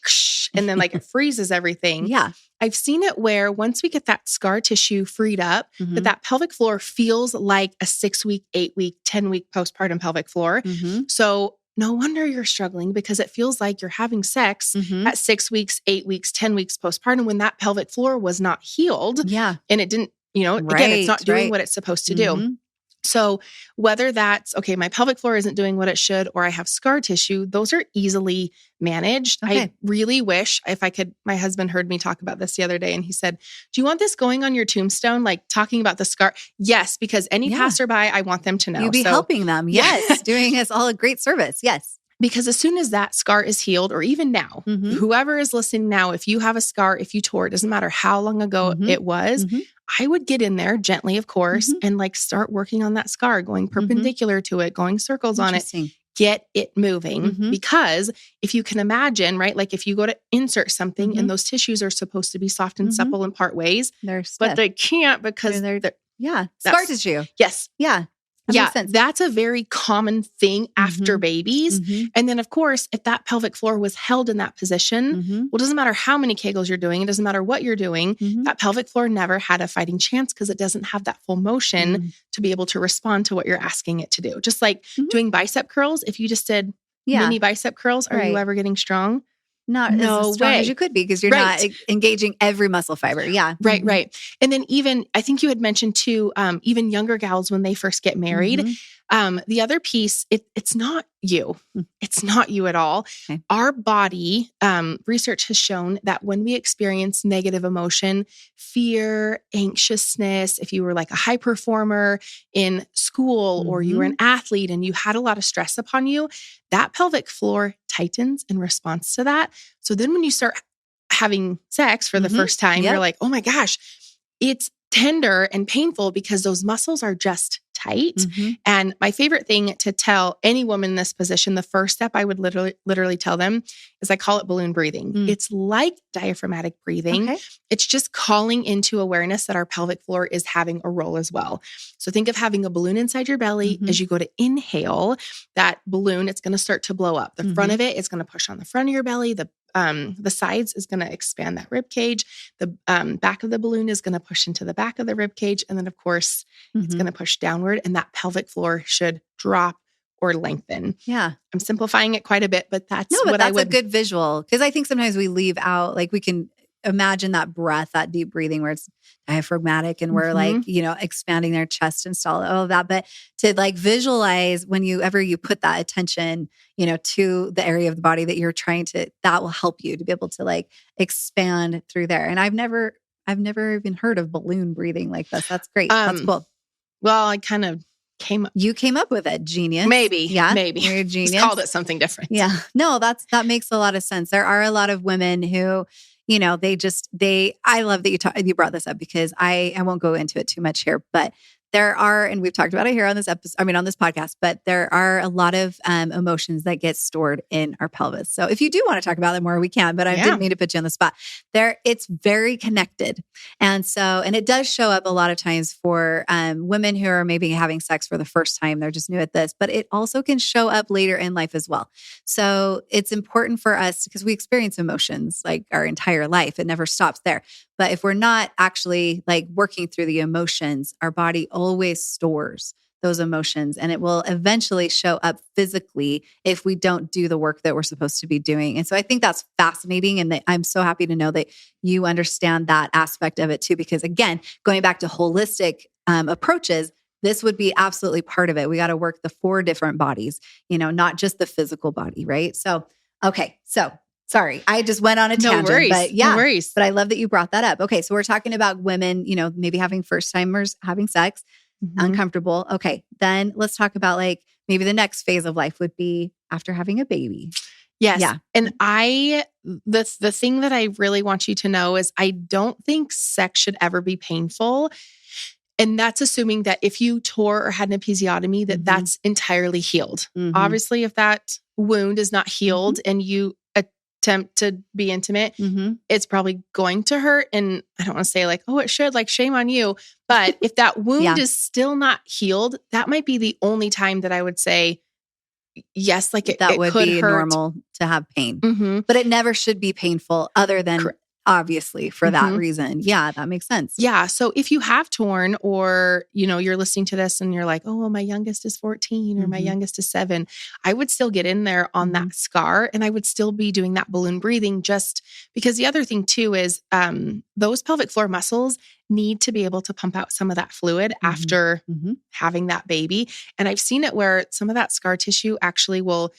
Speaker 3: and then like it freezes everything.
Speaker 1: Yeah.
Speaker 3: I've seen it where once we get that scar tissue freed up, that pelvic floor feels like a 6-week, 8-week, 10-week postpartum pelvic floor. So no wonder you're struggling because it feels like you're having sex at 6 weeks, 8 weeks, 10 weeks postpartum when that pelvic floor was not healed.
Speaker 1: Yeah.
Speaker 3: And it didn't, again, it's not doing what it's supposed to do. So whether that's, okay, my pelvic floor isn't doing what it should, or I have scar tissue, those are easily managed.
Speaker 1: Okay.
Speaker 3: I really wish if I could, my husband heard me talk about this the other day and he said, do you want this going on your tombstone? Like talking about the scar? Yes, because any passerby, I want them to know.
Speaker 1: You'd be helping them. Yes. Doing us all a great service. Yes.
Speaker 3: Because as soon as that scar is healed, or even now, whoever is listening now, if you have a scar, if you tore, it doesn't matter how long ago it was, I would get in there gently, of course, and like start working on that scar, going perpendicular to it, going circles on it, get it moving. Because if you can imagine, right? Like if you go to insert something and those tissues are supposed to be soft and supple in part ways, but they can't because they're
Speaker 1: scar tissue.
Speaker 3: Yes.
Speaker 1: Yeah. That makes sense.
Speaker 3: That's a very common thing after babies. And then of course, if that pelvic floor was held in that position, well, it doesn't matter how many Kegels you're doing. It doesn't matter what you're doing. That pelvic floor never had a fighting chance because it doesn't have that full motion to be able to respond to what you're asking it to do. Just like doing bicep curls. If you just did mini bicep curls, are you ever getting strong?
Speaker 1: Not as strong as you could be because you're not engaging every muscle fiber. Yeah.
Speaker 3: Right. And then even, I think you had mentioned too, even younger gals when they first get married, the other piece, it's not you. It's not you at all.
Speaker 1: Okay.
Speaker 3: Our body, research has shown that when we experience negative emotion, fear, anxiousness, if you were like a high performer in school or you were an athlete and you had a lot of stress upon you, that pelvic floor tightens in response to that. So then when you start having sex for the first time, you're like, oh my gosh, it's tender and painful because those muscles are just tight. And my favorite thing to tell any woman in this position, the first step I would literally tell them is I call it balloon breathing. It's like diaphragmatic breathing.
Speaker 1: Okay.
Speaker 3: It's just calling into awareness that our pelvic floor is having a role as well. So think of having a balloon inside your belly. As you go to inhale, that balloon, it's going to start to blow up. The front of it is going to push on the front of your belly. The sides is going to expand that rib cage. The back of the balloon is going to push into the back of the rib cage. And then of course, it's going to push downward and that pelvic floor should drop or lengthen.
Speaker 1: Yeah.
Speaker 3: I'm simplifying it quite a bit, but that's
Speaker 1: a good visual. Because I think sometimes we leave out, like we can imagine that breath, that deep breathing where it's diaphragmatic and we're like, expanding their chest and all of that. But to like visualize whenever you put that attention, to the area of the body that you're trying to, that will help you to be able to like expand through there. And I've never even heard of balloon breathing like this. That's great. That's cool.
Speaker 3: Well, I kind of
Speaker 1: You came up with it, genius.
Speaker 3: Maybe.
Speaker 1: You're a genius.
Speaker 3: Just called it something different.
Speaker 1: Yeah. No, that makes a lot of sense. There are a lot of women who, I love that you brought this up because I won't go into it too much here, but there are, and we've talked about it here on this episode, on this podcast, but there are a lot of emotions that get stored in our pelvis. So if you do want to talk about them more, we can, but I didn't mean to put you on the spot. It's very connected. And it does show up a lot of times for women who are maybe having sex for the first time. They're just new at this, but it also can show up later in life as well. So it's important for us because we experience emotions like our entire life. It never stops there. But if we're not actually like working through the emotions, our body always stores those emotions and it will eventually show up physically if we don't do the work that we're supposed to be doing. And so I think that's fascinating. And I'm so happy to know that you understand that aspect of it too, because again, going back to holistic approaches, this would be absolutely part of it. We got to work the 4 different bodies, not just the physical body, right? So, okay. So sorry, I just went on a tangent, but
Speaker 3: no worries.
Speaker 1: But I love that you brought that up. Okay. So we're talking about women, maybe having first timers having sex, uncomfortable. Okay. Then let's talk about like maybe the next phase of life would be after having a baby.
Speaker 3: Yes.
Speaker 1: Yeah.
Speaker 3: And the thing that I really want you to know is I don't think sex should ever be painful. And that's assuming that if you tore or had an episiotomy, that's entirely healed. Obviously, if that wound is not healed and you attempt to be intimate, it's probably going to hurt. And I don't want to say like, oh, it should, like shame on you. But if that wound is still not healed, that might be the only time that I would say, yes, like it
Speaker 1: would
Speaker 3: could
Speaker 1: be
Speaker 3: hurt.
Speaker 1: Normal to have pain, but it never should be painful other than obviously for that reason. Yeah, that makes sense.
Speaker 3: Yeah. So if you have torn or, you're listening to this and you're like, oh, well, my youngest is 14 or my youngest is 7, I would still get in there on that scar and I would still be doing that balloon breathing just because the other thing too is those pelvic floor muscles need to be able to pump out some of that fluid after having that baby. And I've seen it where some of that scar tissue actually will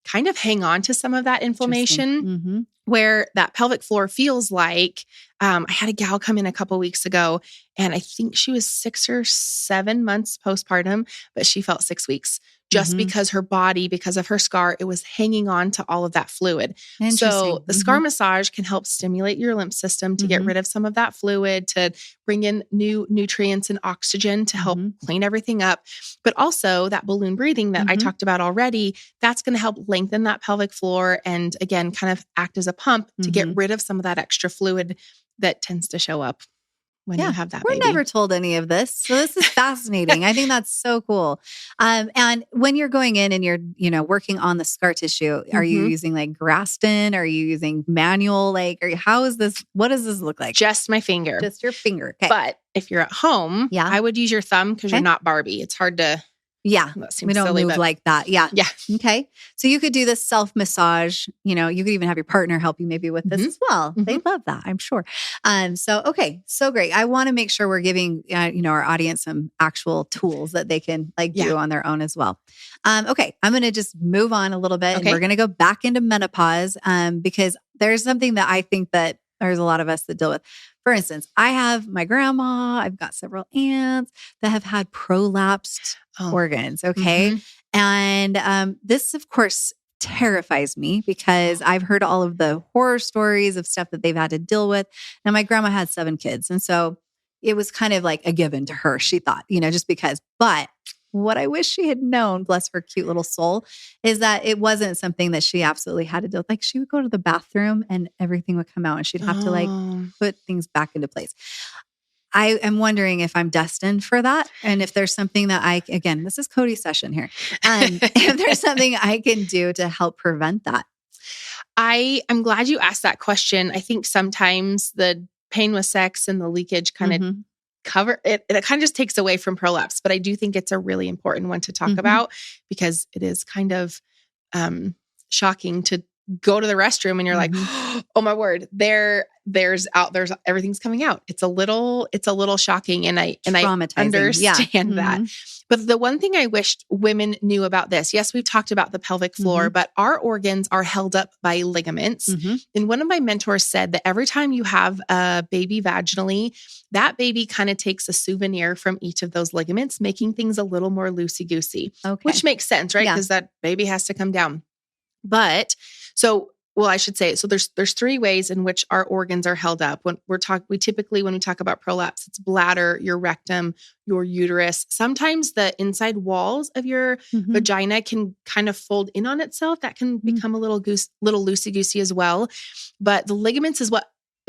Speaker 3: kind of hang on to some of that inflammation where that pelvic floor feels like, I had a gal come in a couple weeks ago, and I think she was 6 or 7 months postpartum, but she felt 6 weeks just because her body, because of her scar, it was hanging on to all of that fluid. So the scar massage can help stimulate your lymph system to get rid of some of that fluid, to bring in new nutrients and oxygen to help clean everything up. But also that balloon breathing that I talked about already, that's going to help lengthen that pelvic floor and again, kind of act as a pump to get rid of some of that extra fluid that tends to show up when you have that baby.
Speaker 1: We're never told any of this. So this is fascinating. I think that's so cool. And when you're going in and you're, working on the scar tissue, are you using like Graston? Are you using manual? Like, what does this look like?
Speaker 3: Just my finger.
Speaker 1: Just your finger. Okay.
Speaker 3: But if you're at home, I would use your thumb because you're not Barbie. It's hard to...
Speaker 1: Yeah. We don't move like that. Yeah.
Speaker 3: Yeah.
Speaker 1: Okay. So you could do this self-massage. You could even have your partner help you maybe with this as well. They love that, I'm sure. Okay. So great. I want to make sure we're giving, our audience some actual tools that they can do on their own as well. Okay. I'm going to just move on a little bit and we're going to go back into menopause because there's something that I think that there's a lot of us that deal with. For instance, I have my grandma, I've got several aunts that have had prolapsed organs. Okay. And this, of course, terrifies me because I've heard all of the horror stories of stuff that they've had to deal with. Now, my grandma had 7 kids. And so it was kind of like a given to her, she thought, just because. But what I wish she had known, bless her cute little soul, is that it wasn't something that she absolutely had to do. Like she would go to the bathroom and everything would come out and she'd have to put things back into place. I am wondering if I'm destined for that. And if there's something that again, this is Cody's session here. If there's something I can do to help prevent that.
Speaker 3: I'm glad you asked that question. I think sometimes the pain with sex and the leakage kind of cover it. It kind of just takes away from prolapse, but I do think it's a really important one to talk about because it is kind of shocking to go to the restroom and you're like, oh my word, there's everything's coming out. It's a little shocking. And I understand that. But the one thing I wished women knew about this, yes, we've talked about the pelvic floor, but our organs are held up by ligaments. And one of my mentors said that every time you have a baby vaginally, that baby kind of takes a souvenir from each of those ligaments, making things a little more loosey-goosey, which makes sense, right? Because that baby has to come down. But I should say, so there's 3 ways in which our organs are held up. When we talk about prolapse, it's bladder, your rectum, your uterus. Sometimes the inside walls of your vagina can kind of fold in on itself. That can become a little loosey-goosey as well. But the ligaments is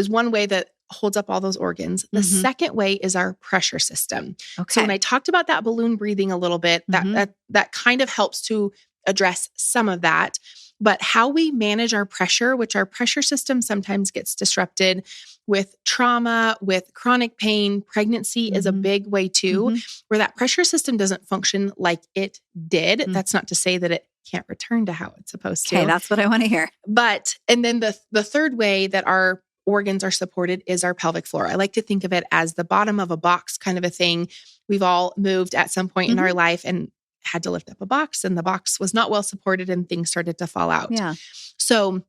Speaker 3: one way that holds up all those organs. The second way is our pressure system. Okay. So when I talked about that balloon breathing a little bit, that kind of helps to address some of that. But how we manage our pressure, which our pressure system sometimes gets disrupted with trauma, with chronic pain, pregnancy is a big way too, where that pressure system doesn't function like it did. That's not to say that it can't return to how it's supposed to.
Speaker 1: Okay, that's what I want to hear.
Speaker 3: And then the third way that our organs are supported is our pelvic floor. I like to think of it as the bottom of a box kind of a thing. We've all moved at some point in our life and had to lift up a box and the box was not well supported and things started to fall out. Yeah. So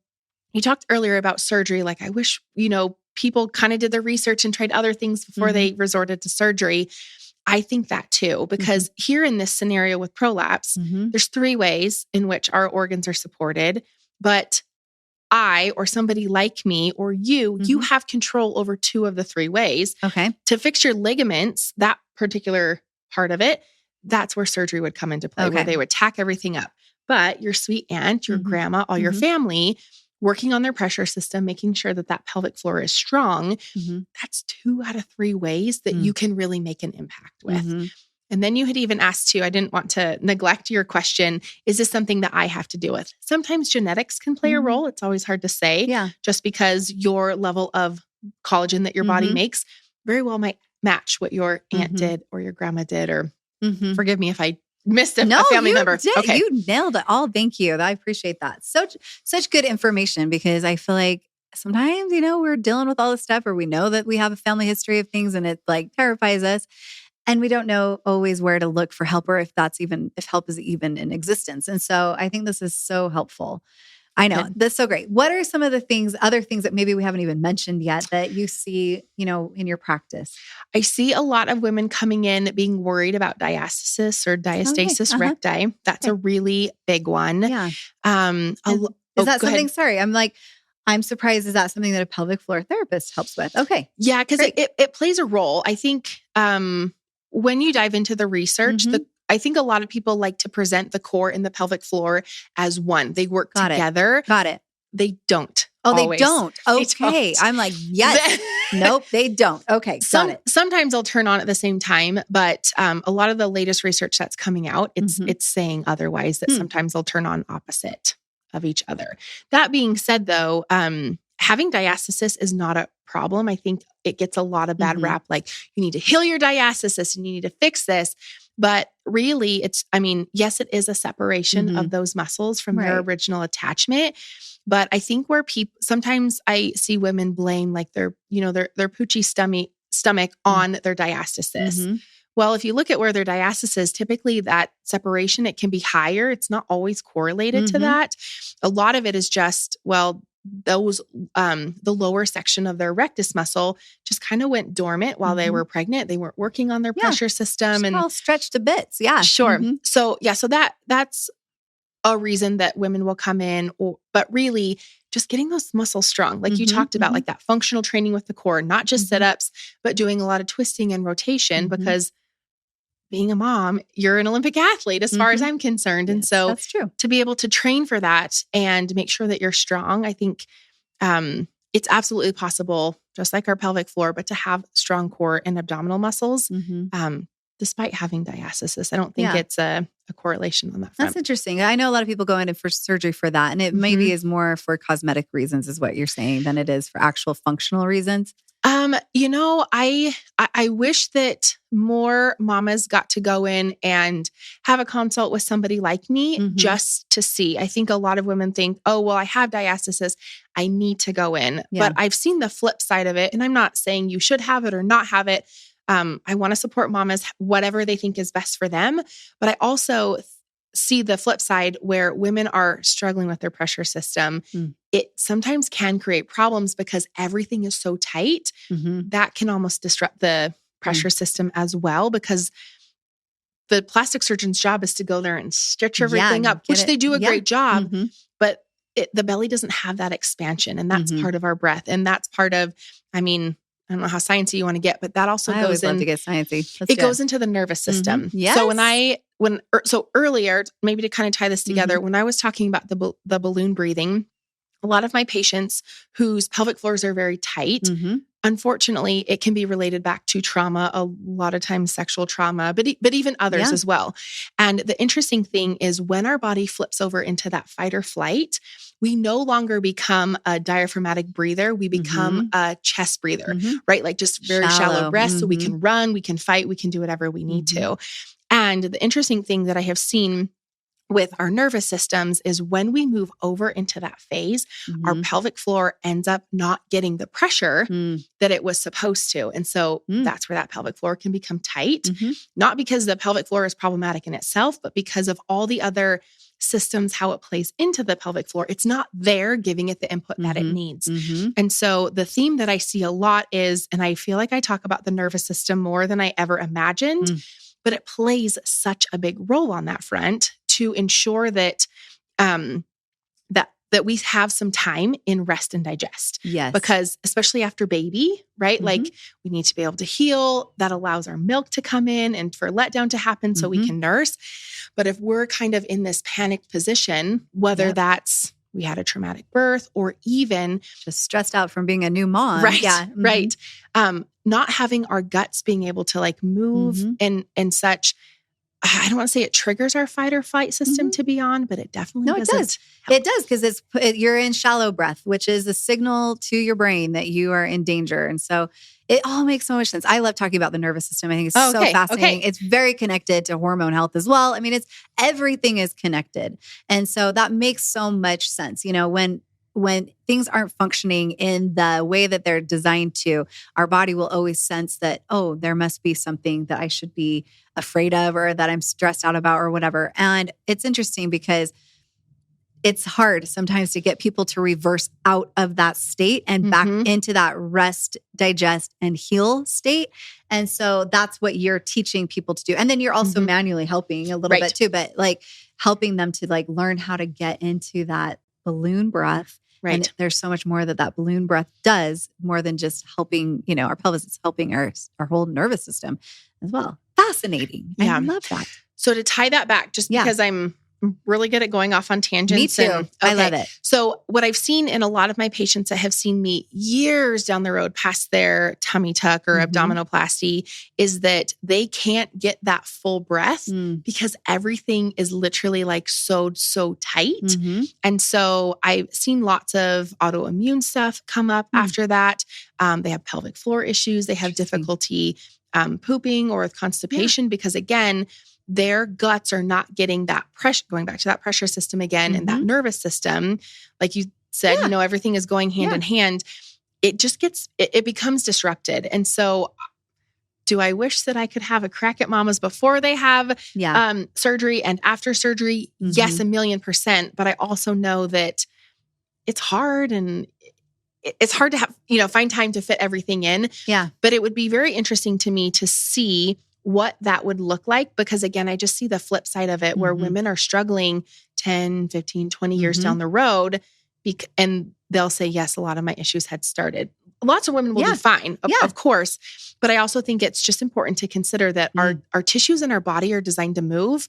Speaker 3: you talked earlier about surgery. Like I wish, people kind of did their research and tried other things before they resorted to surgery. I think that too, because here in this scenario with prolapse, there's 3 ways in which our organs are supported, but I, or somebody like me, or you have control over 2 of the 3 ways. Okay. To fix your ligaments, that particular part of it, that's where surgery would come into play, where they would tack everything up. But your sweet aunt, your grandma, all your family, working on their pressure system, making sure that pelvic floor is strong, that's 2 out of 3 ways that you can really make an impact with. And then you had even asked too, I didn't want to neglect your question, is this something that I have to deal with? Sometimes genetics can play a role. It's always hard to say, just because your level of collagen that your body makes very well might match what your aunt did or your grandma did, or forgive me if I missed a family member.
Speaker 1: Did. Okay. You nailed it all. Thank you. I appreciate that. Such good information, because I feel like sometimes, we're dealing with all this stuff, or we know that we have a family history of things and it terrifies us. And we don't know always where to look for help, or if help is even in existence. And so I think this is so helpful. I know. That's so great. What are some of the other things that maybe we haven't even mentioned yet that you see, in your practice?
Speaker 3: I see a lot of women coming in being worried about diastasis or diastasis recti. That's a really big one.
Speaker 1: Yeah. Is that something?
Speaker 3: Ahead.
Speaker 1: Sorry, I'm surprised. Is that something that a pelvic floor therapist helps with? Okay.
Speaker 3: Yeah, because it plays a role. I think when you dive into the research, I think a lot of people like to present the core and the pelvic floor as one. They work together.
Speaker 1: Got it.
Speaker 3: They don't.
Speaker 1: Oh,
Speaker 3: always.
Speaker 1: They don't. Okay.
Speaker 3: They don't.
Speaker 1: I'm like, yes. Nope, they don't. Okay. Got it.
Speaker 3: Sometimes they'll turn on at the same time, but a lot of the latest research that's coming out, it's saying otherwise, that sometimes they'll turn on opposite of each other. That being said, though, having diastasis is not a problem. I think it gets a lot of bad rap. Like, you need to heal your diastasis and you need to fix this. But really, yes, it is a separation of those muscles from their original attachment. But I think where sometimes I see women blame like their poochy stomach on their diastasis. Well, if you look at where their diastasis is, typically that separation, it can be higher. It's not always correlated to that. A lot of it is just, those the lower section of their rectus muscle just kind of went dormant while they were pregnant. They weren't working on their pressure system, and
Speaker 1: all stretched to bits. Yeah,
Speaker 3: sure. So that's a reason that women will come in. But really, just getting those muscles strong, like you talked about, like that functional training with the core, not just sit-ups, but doing a lot of twisting and rotation. Because being a mom, you're an Olympic athlete as far as I'm concerned. And so
Speaker 1: that's true.
Speaker 3: To be able to train for that and make sure that you're strong, I think it's absolutely possible, just like our pelvic floor, but to have strong core and abdominal muscles, despite having diastasis. I don't think it's a correlation on that front.
Speaker 1: That's interesting. I know a lot of people go in for surgery for that, and it maybe is more for cosmetic reasons is what you're saying than it is for actual functional reasons.
Speaker 3: I wish that more mamas got to go in and have a consult with somebody like me just to see. I think a lot of women think, oh, well, I have diastasis, I need to go in. Yeah. But I've seen the flip side of it. And I'm not saying you should have it or not have it. I want to support mamas, whatever they think is best for them. But I also see the flip side where women are struggling with their pressure system. It sometimes can create problems because everything is so tight that can almost disrupt the pressure system as well, because the plastic surgeon's job is to go there and stitch everything up, which they do a great job, but the belly doesn't have that expansion, and that's part of our breath. And that's part of, I don't know how sciencey you want to get, but that also goes in.
Speaker 1: Love to get sciencey.
Speaker 3: It goes into the nervous system.
Speaker 1: Yes.
Speaker 3: So earlier, maybe to kind of tie this together, when I was talking about the balloon breathing, a lot of my patients whose pelvic floors are very tight, unfortunately, it can be related back to trauma, a lot of times sexual trauma, but even others as well. And the interesting thing is when our body flips over into that fight or flight, we no longer become a diaphragmatic breather. We become a chest breather, right? Like just very shallow breath. So we can run, we can fight, we can do whatever we need to. And the interesting thing that I have seen with our nervous systems is when we move over into that phase, our pelvic floor ends up not getting the pressure that it was supposed to. And so that's where that pelvic floor can become tight, not because the pelvic floor is problematic in itself, but because of all the other systems, how it plays into the pelvic floor. It's not there giving it the input that it needs. And so the theme that I see a lot is, and I feel like I talk about the nervous system more than I ever imagined, but it plays such a big role on that front to ensure that that we have some time in rest and digest.
Speaker 1: Yes.
Speaker 3: Because especially after baby, right? Like we need to be able to heal. That allows our milk to come in and for letdown to happen so we can nurse. But if we're kind of in this panicked position, whether that's we had a traumatic birth or even
Speaker 1: just stressed out from being a new mom.
Speaker 3: Right. Yeah. Right. Not having our guts being able to like move and such. I don't want to say it triggers our fight or flight system to be on, but it definitely does.
Speaker 1: It does. It does because you're in shallow breath, which is a signal to your brain that you are in danger. And so it all makes so much sense. I love talking about the nervous system. I think it's so fascinating. Okay. It's very connected to hormone health as well. I mean, everything is connected. And so that makes so much sense. You know, when things aren't functioning in the way that they're designed to, our body will always sense that, oh, there must be something that I should be afraid of or that I'm stressed out about or whatever. And it's interesting because it's hard sometimes to get people to reverse out of that state and back into that rest, digest, and heal state. And so that's what you're teaching people to do. And then you're also manually helping a little bit too, but like helping them to like learn how to get into that balloon breath.
Speaker 3: Right.
Speaker 1: And there's so much more that balloon breath does, more than just helping, our pelvis. It's helping our whole nervous system as well. Fascinating.
Speaker 3: Yeah.
Speaker 1: I love that.
Speaker 3: So to tie that back, just because I'm really good at going off on tangents.
Speaker 1: Me too. I love it.
Speaker 3: So what I've seen in a lot of my patients that have seen me years down the road past their tummy tuck or abdominoplasty is that they can't get that full breath because everything is literally like sewed so tight. And so I've seen lots of autoimmune stuff come up after that. They have pelvic floor issues. They have difficulty pooping or with constipation because again, their guts are not getting that pressure, going back to that pressure system again and that nervous system. Like you said, everything is going hand in hand. It just it becomes disrupted. And so do I wish that I could have a crack at mamas before they have surgery and after surgery? Yes, 1,000,000%. But I also know that it's hard and it's hard to have, find time to fit everything in.
Speaker 1: Yeah.
Speaker 3: But it would be very interesting to me to see what that would look like. Because again, I just see the flip side of it where women are struggling 10, 15, 20 years down the road. And they'll say, yes, a lot of my issues had started. Lots of women will do fine, of course. But I also think it's just important to consider that our tissues in our body are designed to move.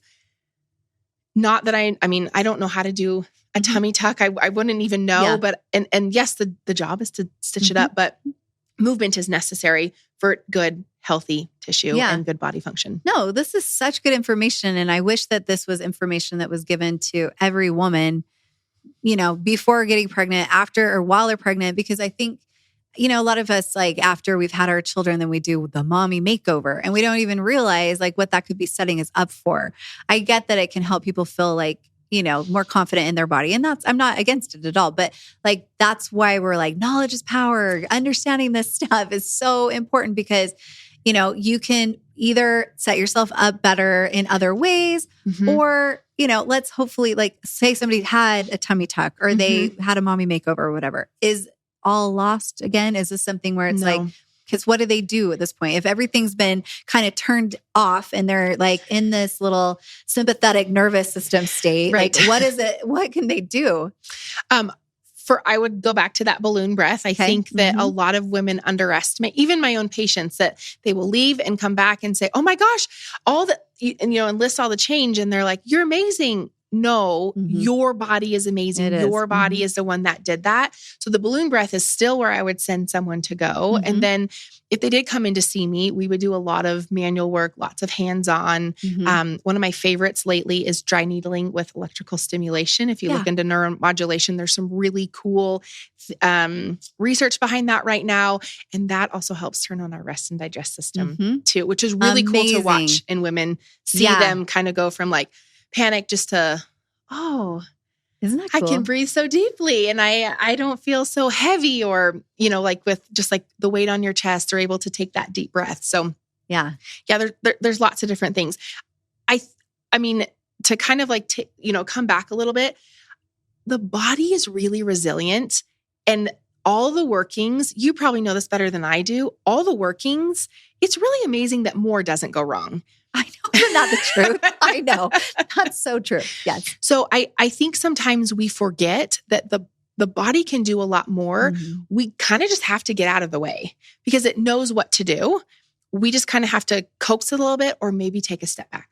Speaker 3: Not that I don't know how to do a tummy tuck. I wouldn't even know, but, and yes, the job is to stitch it up, but movement is necessary for good, healthy tissue and good body function.
Speaker 1: No, this is such good information. And I wish that this was information that was given to every woman, before getting pregnant, after, or while they're pregnant, because I think, a lot of us, like after we've had our children, then we do the mommy makeover and we don't even realize like what that could be setting us up for. I get that it can help people feel like, more confident in their body. And I'm not against it at all, but like, that's why we're like, knowledge is power. Understanding this stuff is so important because, you can either set yourself up better in other ways or, let's hopefully like say somebody had a tummy tuck or they had a mommy makeover or whatever. Is all lost again? Is this something where it's like, because what do they do at this point? If everything's been kind of turned off and they're like in this little sympathetic nervous system state, like what is it? What can they do?
Speaker 3: I would go back to that balloon breath. I think that a lot of women underestimate, even my own patients, that they will leave and come back and say, oh my gosh, and list all the change. And they're like, you're amazing. No, your body is amazing. Your body is the one that did that. So the balloon breath is still where I would send someone to go. And then if they did come in to see me, we would do a lot of manual work, lots of hands-on. One of my favorites lately is dry needling with electrical stimulation. If you look into neuromodulation, there's some really cool research behind that right now. And that also helps turn on our rest and digest system too, which is really cool to watch in women, see them kind of go from like panic just to,
Speaker 1: isn't that cool?
Speaker 3: I can breathe so deeply and I don't feel so heavy or, like with just like the weight on your chest, they're able to take that deep breath. So there's lots of different things. I mean, to kind of like, come back a little bit, the body is really resilient and all the workings, you probably know this better than I do, all the workings, it's really amazing that more doesn't go wrong.
Speaker 1: I know. Isn't that the truth? I know. That's so true. Yes.
Speaker 3: So I think sometimes we forget that the body can do a lot more. We kind of just have to get out of the way because it knows what to do. We just kind of have to coax it a little bit or maybe take a step back.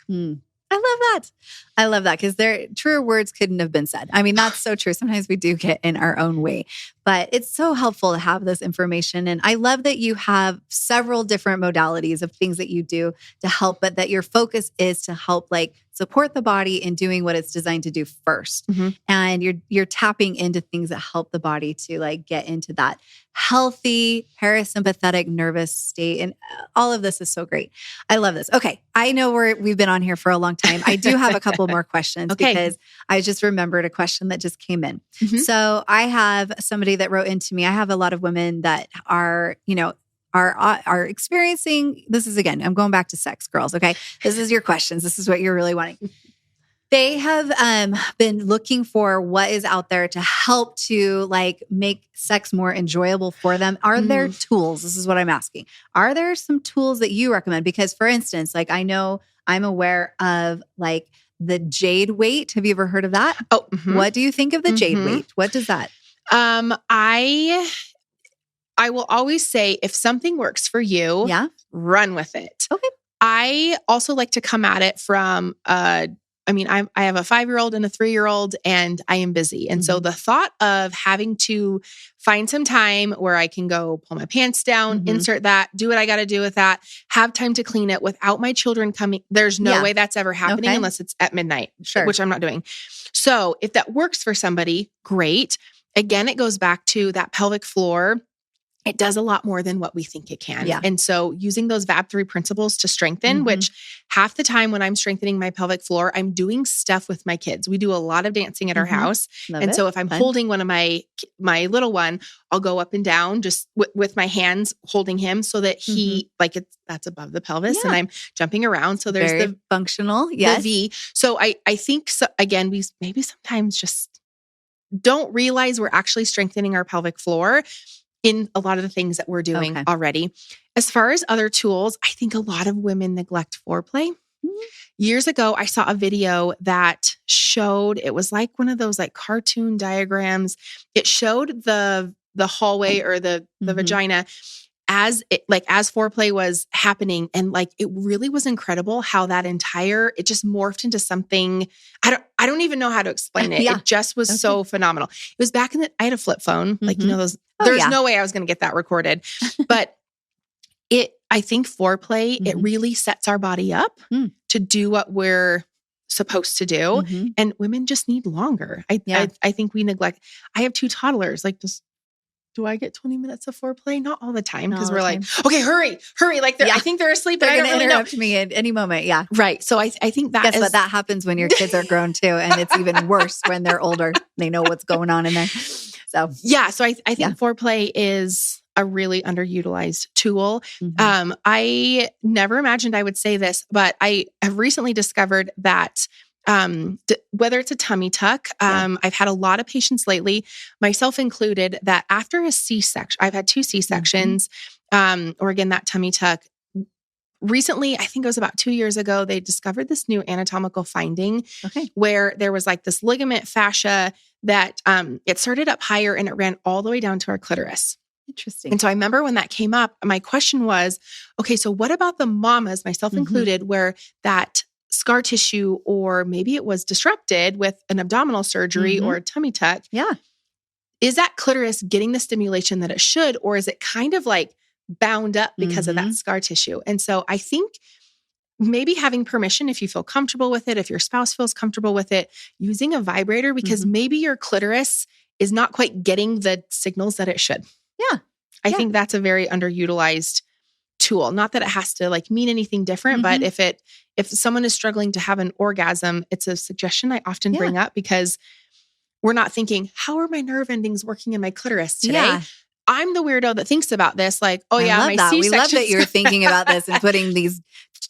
Speaker 1: I love that because truer words couldn't have been said. I mean, that's so true. Sometimes we do get in our own way, but it's so helpful to have this information. And I love that you have several different modalities of things that you do to help, but that your focus is to help like support the body in doing what it's designed to do first. And you're tapping into things that help the body to like get into that healthy parasympathetic nervous state. And all of this is so great. I love this. Okay. I know we've been on here for a long time. I do have a couple more questions because I just remembered a question that just came in. So I have somebody that wrote into me. I have a lot of women that are experiencing, this is again, I'm going back to sex, girls. Okay. This is your questions. This is what you're really wanting. They have been looking for what is out there to help to like make sex more enjoyable for them. Are there tools? This is what I'm asking. Are there some tools that you recommend? Because for instance, like I know I'm aware of like the jade weight. Have you ever heard of that?
Speaker 3: Oh,
Speaker 1: what do you think of the jade weight? What does that?
Speaker 3: I will always say if something works for you, run with it.
Speaker 1: Okay.
Speaker 3: I also like to come at it from, I have a 5-year-old and a 3-year-old and I am busy. And so the thought of having to find some time where I can go pull my pants down, insert that, do what I got to do with that, have time to clean it without my children coming. There's no way that's ever happening unless it's at midnight, which I'm not doing. So if that works for somebody, great. Again, it goes back to that pelvic floor. It does a lot more than what we think it can. Yeah. And so using those VAB3 principles to strengthen, which half the time when I'm strengthening my pelvic floor, I'm doing stuff with my kids. We do a lot of dancing at our house. So if I'm holding one of my little one, I'll go up and down just with my hands holding him so that he that's above the pelvis and I'm jumping around. So there's the
Speaker 1: functional.
Speaker 3: The V. So I think, so again, we maybe sometimes just don't realize we're actually strengthening our pelvic floor in a lot of the things that we're doing already. As far as other tools, I think a lot of women neglect foreplay. Years ago, I saw a video that showed, it was like one of those like cartoon diagrams. It showed the hallway or the vagina as foreplay was happening. And like, it really was incredible how it just morphed into something. I don't even know how to explain it. It just was so phenomenal. It was back I had a flip phone, there's no way I was going to get that recorded, but I think foreplay, it really sets our body up to do what we're supposed to do. And women just need longer. I think we neglect, I have 2 toddlers, do I get 20 minutes of foreplay? Not all the time. Because we're like, okay, hurry. Like I think they're asleep.
Speaker 1: They're going to interrupt me at any moment. Yeah.
Speaker 3: Right. So I think that
Speaker 1: Guess what? That happens when your kids are grown too. And it's even worse when they're older. They know what's going on in there. So I think foreplay is a really underutilized tool. I never imagined I would say this, but I have recently discovered that whether it's a tummy tuck, I've had a lot of patients lately, myself included, that after a C-section, I've had 2 C-sections, or again, that tummy tuck. Recently, I think it was about 2 years ago, they discovered this new anatomical finding where there was like this ligament fascia that it started up higher and it ran all the way down to our clitoris. Interesting.
Speaker 3: And so I remember when that came up, my question was, okay, so what about the mamas, myself included, where that scar tissue, or maybe it was disrupted with an abdominal surgery or a tummy tuck.
Speaker 1: Yeah.
Speaker 3: Is that clitoris getting the stimulation that it should, or is it kind of like bound up because of that scar tissue? And so I think maybe having permission, if you feel comfortable with it, if your spouse feels comfortable with it, using a vibrator, because maybe your clitoris is not quite getting the signals that it should.
Speaker 1: Yeah.
Speaker 3: I think that's a very underutilized tool. Not that it has to like mean anything different, but if someone is struggling to have an orgasm, it's a suggestion I often bring up, because we're not thinking, how are my nerve endings working in my clitoris today? Yeah. I'm the weirdo that thinks about this. Like, oh yeah, my C-section.
Speaker 1: We love that you're thinking about this and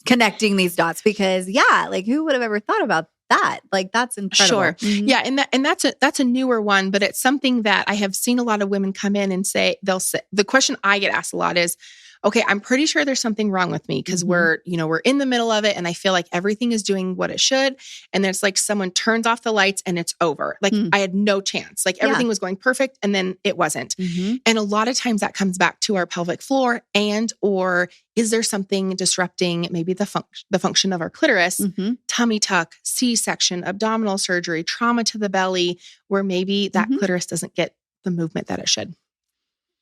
Speaker 1: connecting these dots, because like who would have ever thought about that? Like that's incredible.
Speaker 3: Sure. Yeah. And that's a newer one, but it's something that I have seen a lot of women come in and say, the question I get asked a lot is, okay, I'm pretty sure there's something wrong with me because we're in the middle of it and I feel like everything is doing what it should. And there's like someone turns off the lights and it's over. Like I had no chance. Like everything was going perfect and then it wasn't. And a lot of times that comes back to our pelvic floor or is there something disrupting maybe the function of our clitoris, tummy tuck, C-section, abdominal surgery, trauma to the belly, where maybe that clitoris doesn't get the movement that it should.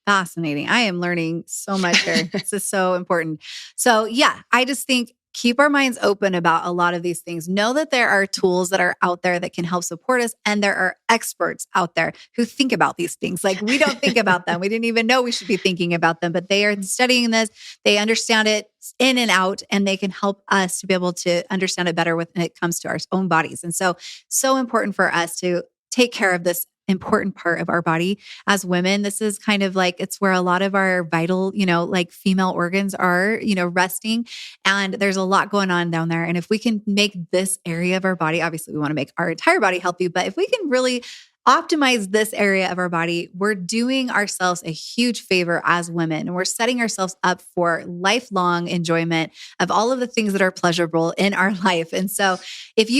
Speaker 1: Fascinating. I am learning so much here. This is so important. So I just think keep our minds open about a lot of these things. Know that there are tools that are out there that can help support us. And there are experts out there who think about these things. Like we don't think about them. We didn't even know we should be thinking about them, but they are studying this. They understand it in and out, and they can help us to be able to understand it better when it comes to our own bodies. And so important for us to take care of this important part of our body as women. This is kind of like, it's where a lot of our vital, like female organs are, resting. And there's a lot going on down there. And if we can make this area of our body, obviously we want to make our entire body healthy, but if we can really optimize this area of our body, we're doing ourselves a huge favor as women. And we're setting ourselves up for lifelong enjoyment of all of the things that are pleasurable in our life. And so if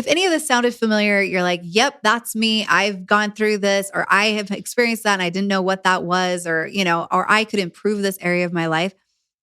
Speaker 1: any of this sounded familiar, you're like, yep, that's me. I've gone through this, or I have experienced that and I didn't know what that was, or I could improve this area of my life.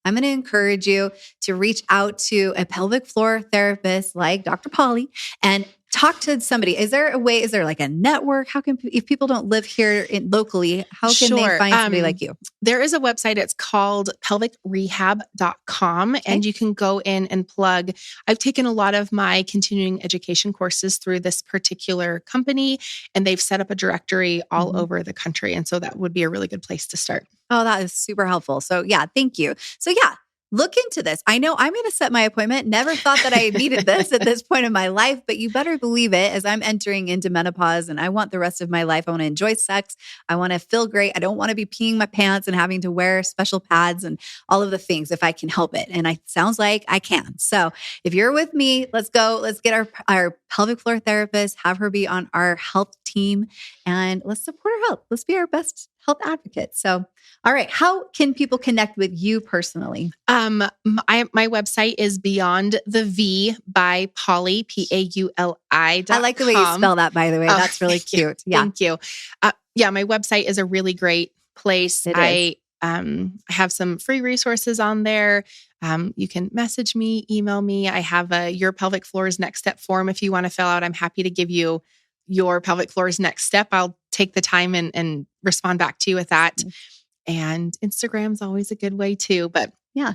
Speaker 1: I'm going to encourage you to reach out to a pelvic floor therapist like Dr. Pauli and talk to somebody. Is there like a network? If people don't live here locally, how can they find somebody like you?
Speaker 3: There is a website. It's called pelvicrehab.com. And you can go in and plug. I've taken a lot of my continuing education courses through this particular company, and they've set up a directory all over the country. And so that would be a really good place to start.
Speaker 1: Oh, that is super helpful. So yeah, thank you. So yeah, look into this. I know I'm going to set my appointment. Never thought that I needed this at this point in my life, but you better believe it, as I'm entering into menopause and I want the rest of my life. I want to enjoy sex. I want to feel great. I don't want to be peeing my pants and having to wear special pads and all of the things if I can help it. And it sounds like I can. So if you're with me, let's go. Let's get our pelvic floor therapist, have her be on our health team, and let's support her health. Let's be our best health advocate. So, all right. How can people connect with you personally?
Speaker 3: My website is Beyond the V by Pauli, Pauli.com.
Speaker 1: I like the way you spell that, by the way. That's really cute. Yeah.
Speaker 3: Thank you. My website is a really great place. I have some free resources on there. You can message me, email me. I have Your Pelvic Floor's Next Step form if you want to fill out. I'm happy to give you your pelvic floor's next step. I'll take the time and respond back to you with that. And Instagram's always a good way too, but
Speaker 1: yeah.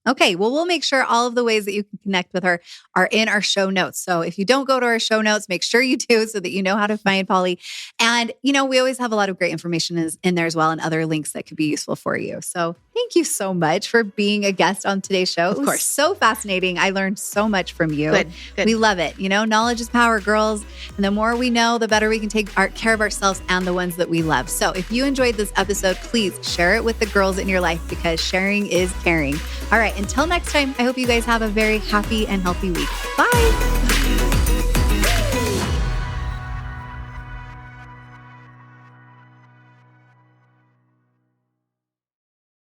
Speaker 1: Okay. Well, we'll make sure all of the ways that you can connect with her are in our show notes. So if you don't go to our show notes, make sure you do so that you know how to find Pauli. And, we always have a lot of great information in there as well, and other links that could be useful for you. So thank you so much for being a guest on today's show. It was so fascinating. I learned so much from you.
Speaker 3: Good.
Speaker 1: We love it. Knowledge is power, girls. And the more we know, the better we can take care of ourselves and the ones that we love. So if you enjoyed this episode, please share it with the girls in your life, because sharing is caring. All right. Until next time, I hope you guys have a very happy and healthy week. Bye.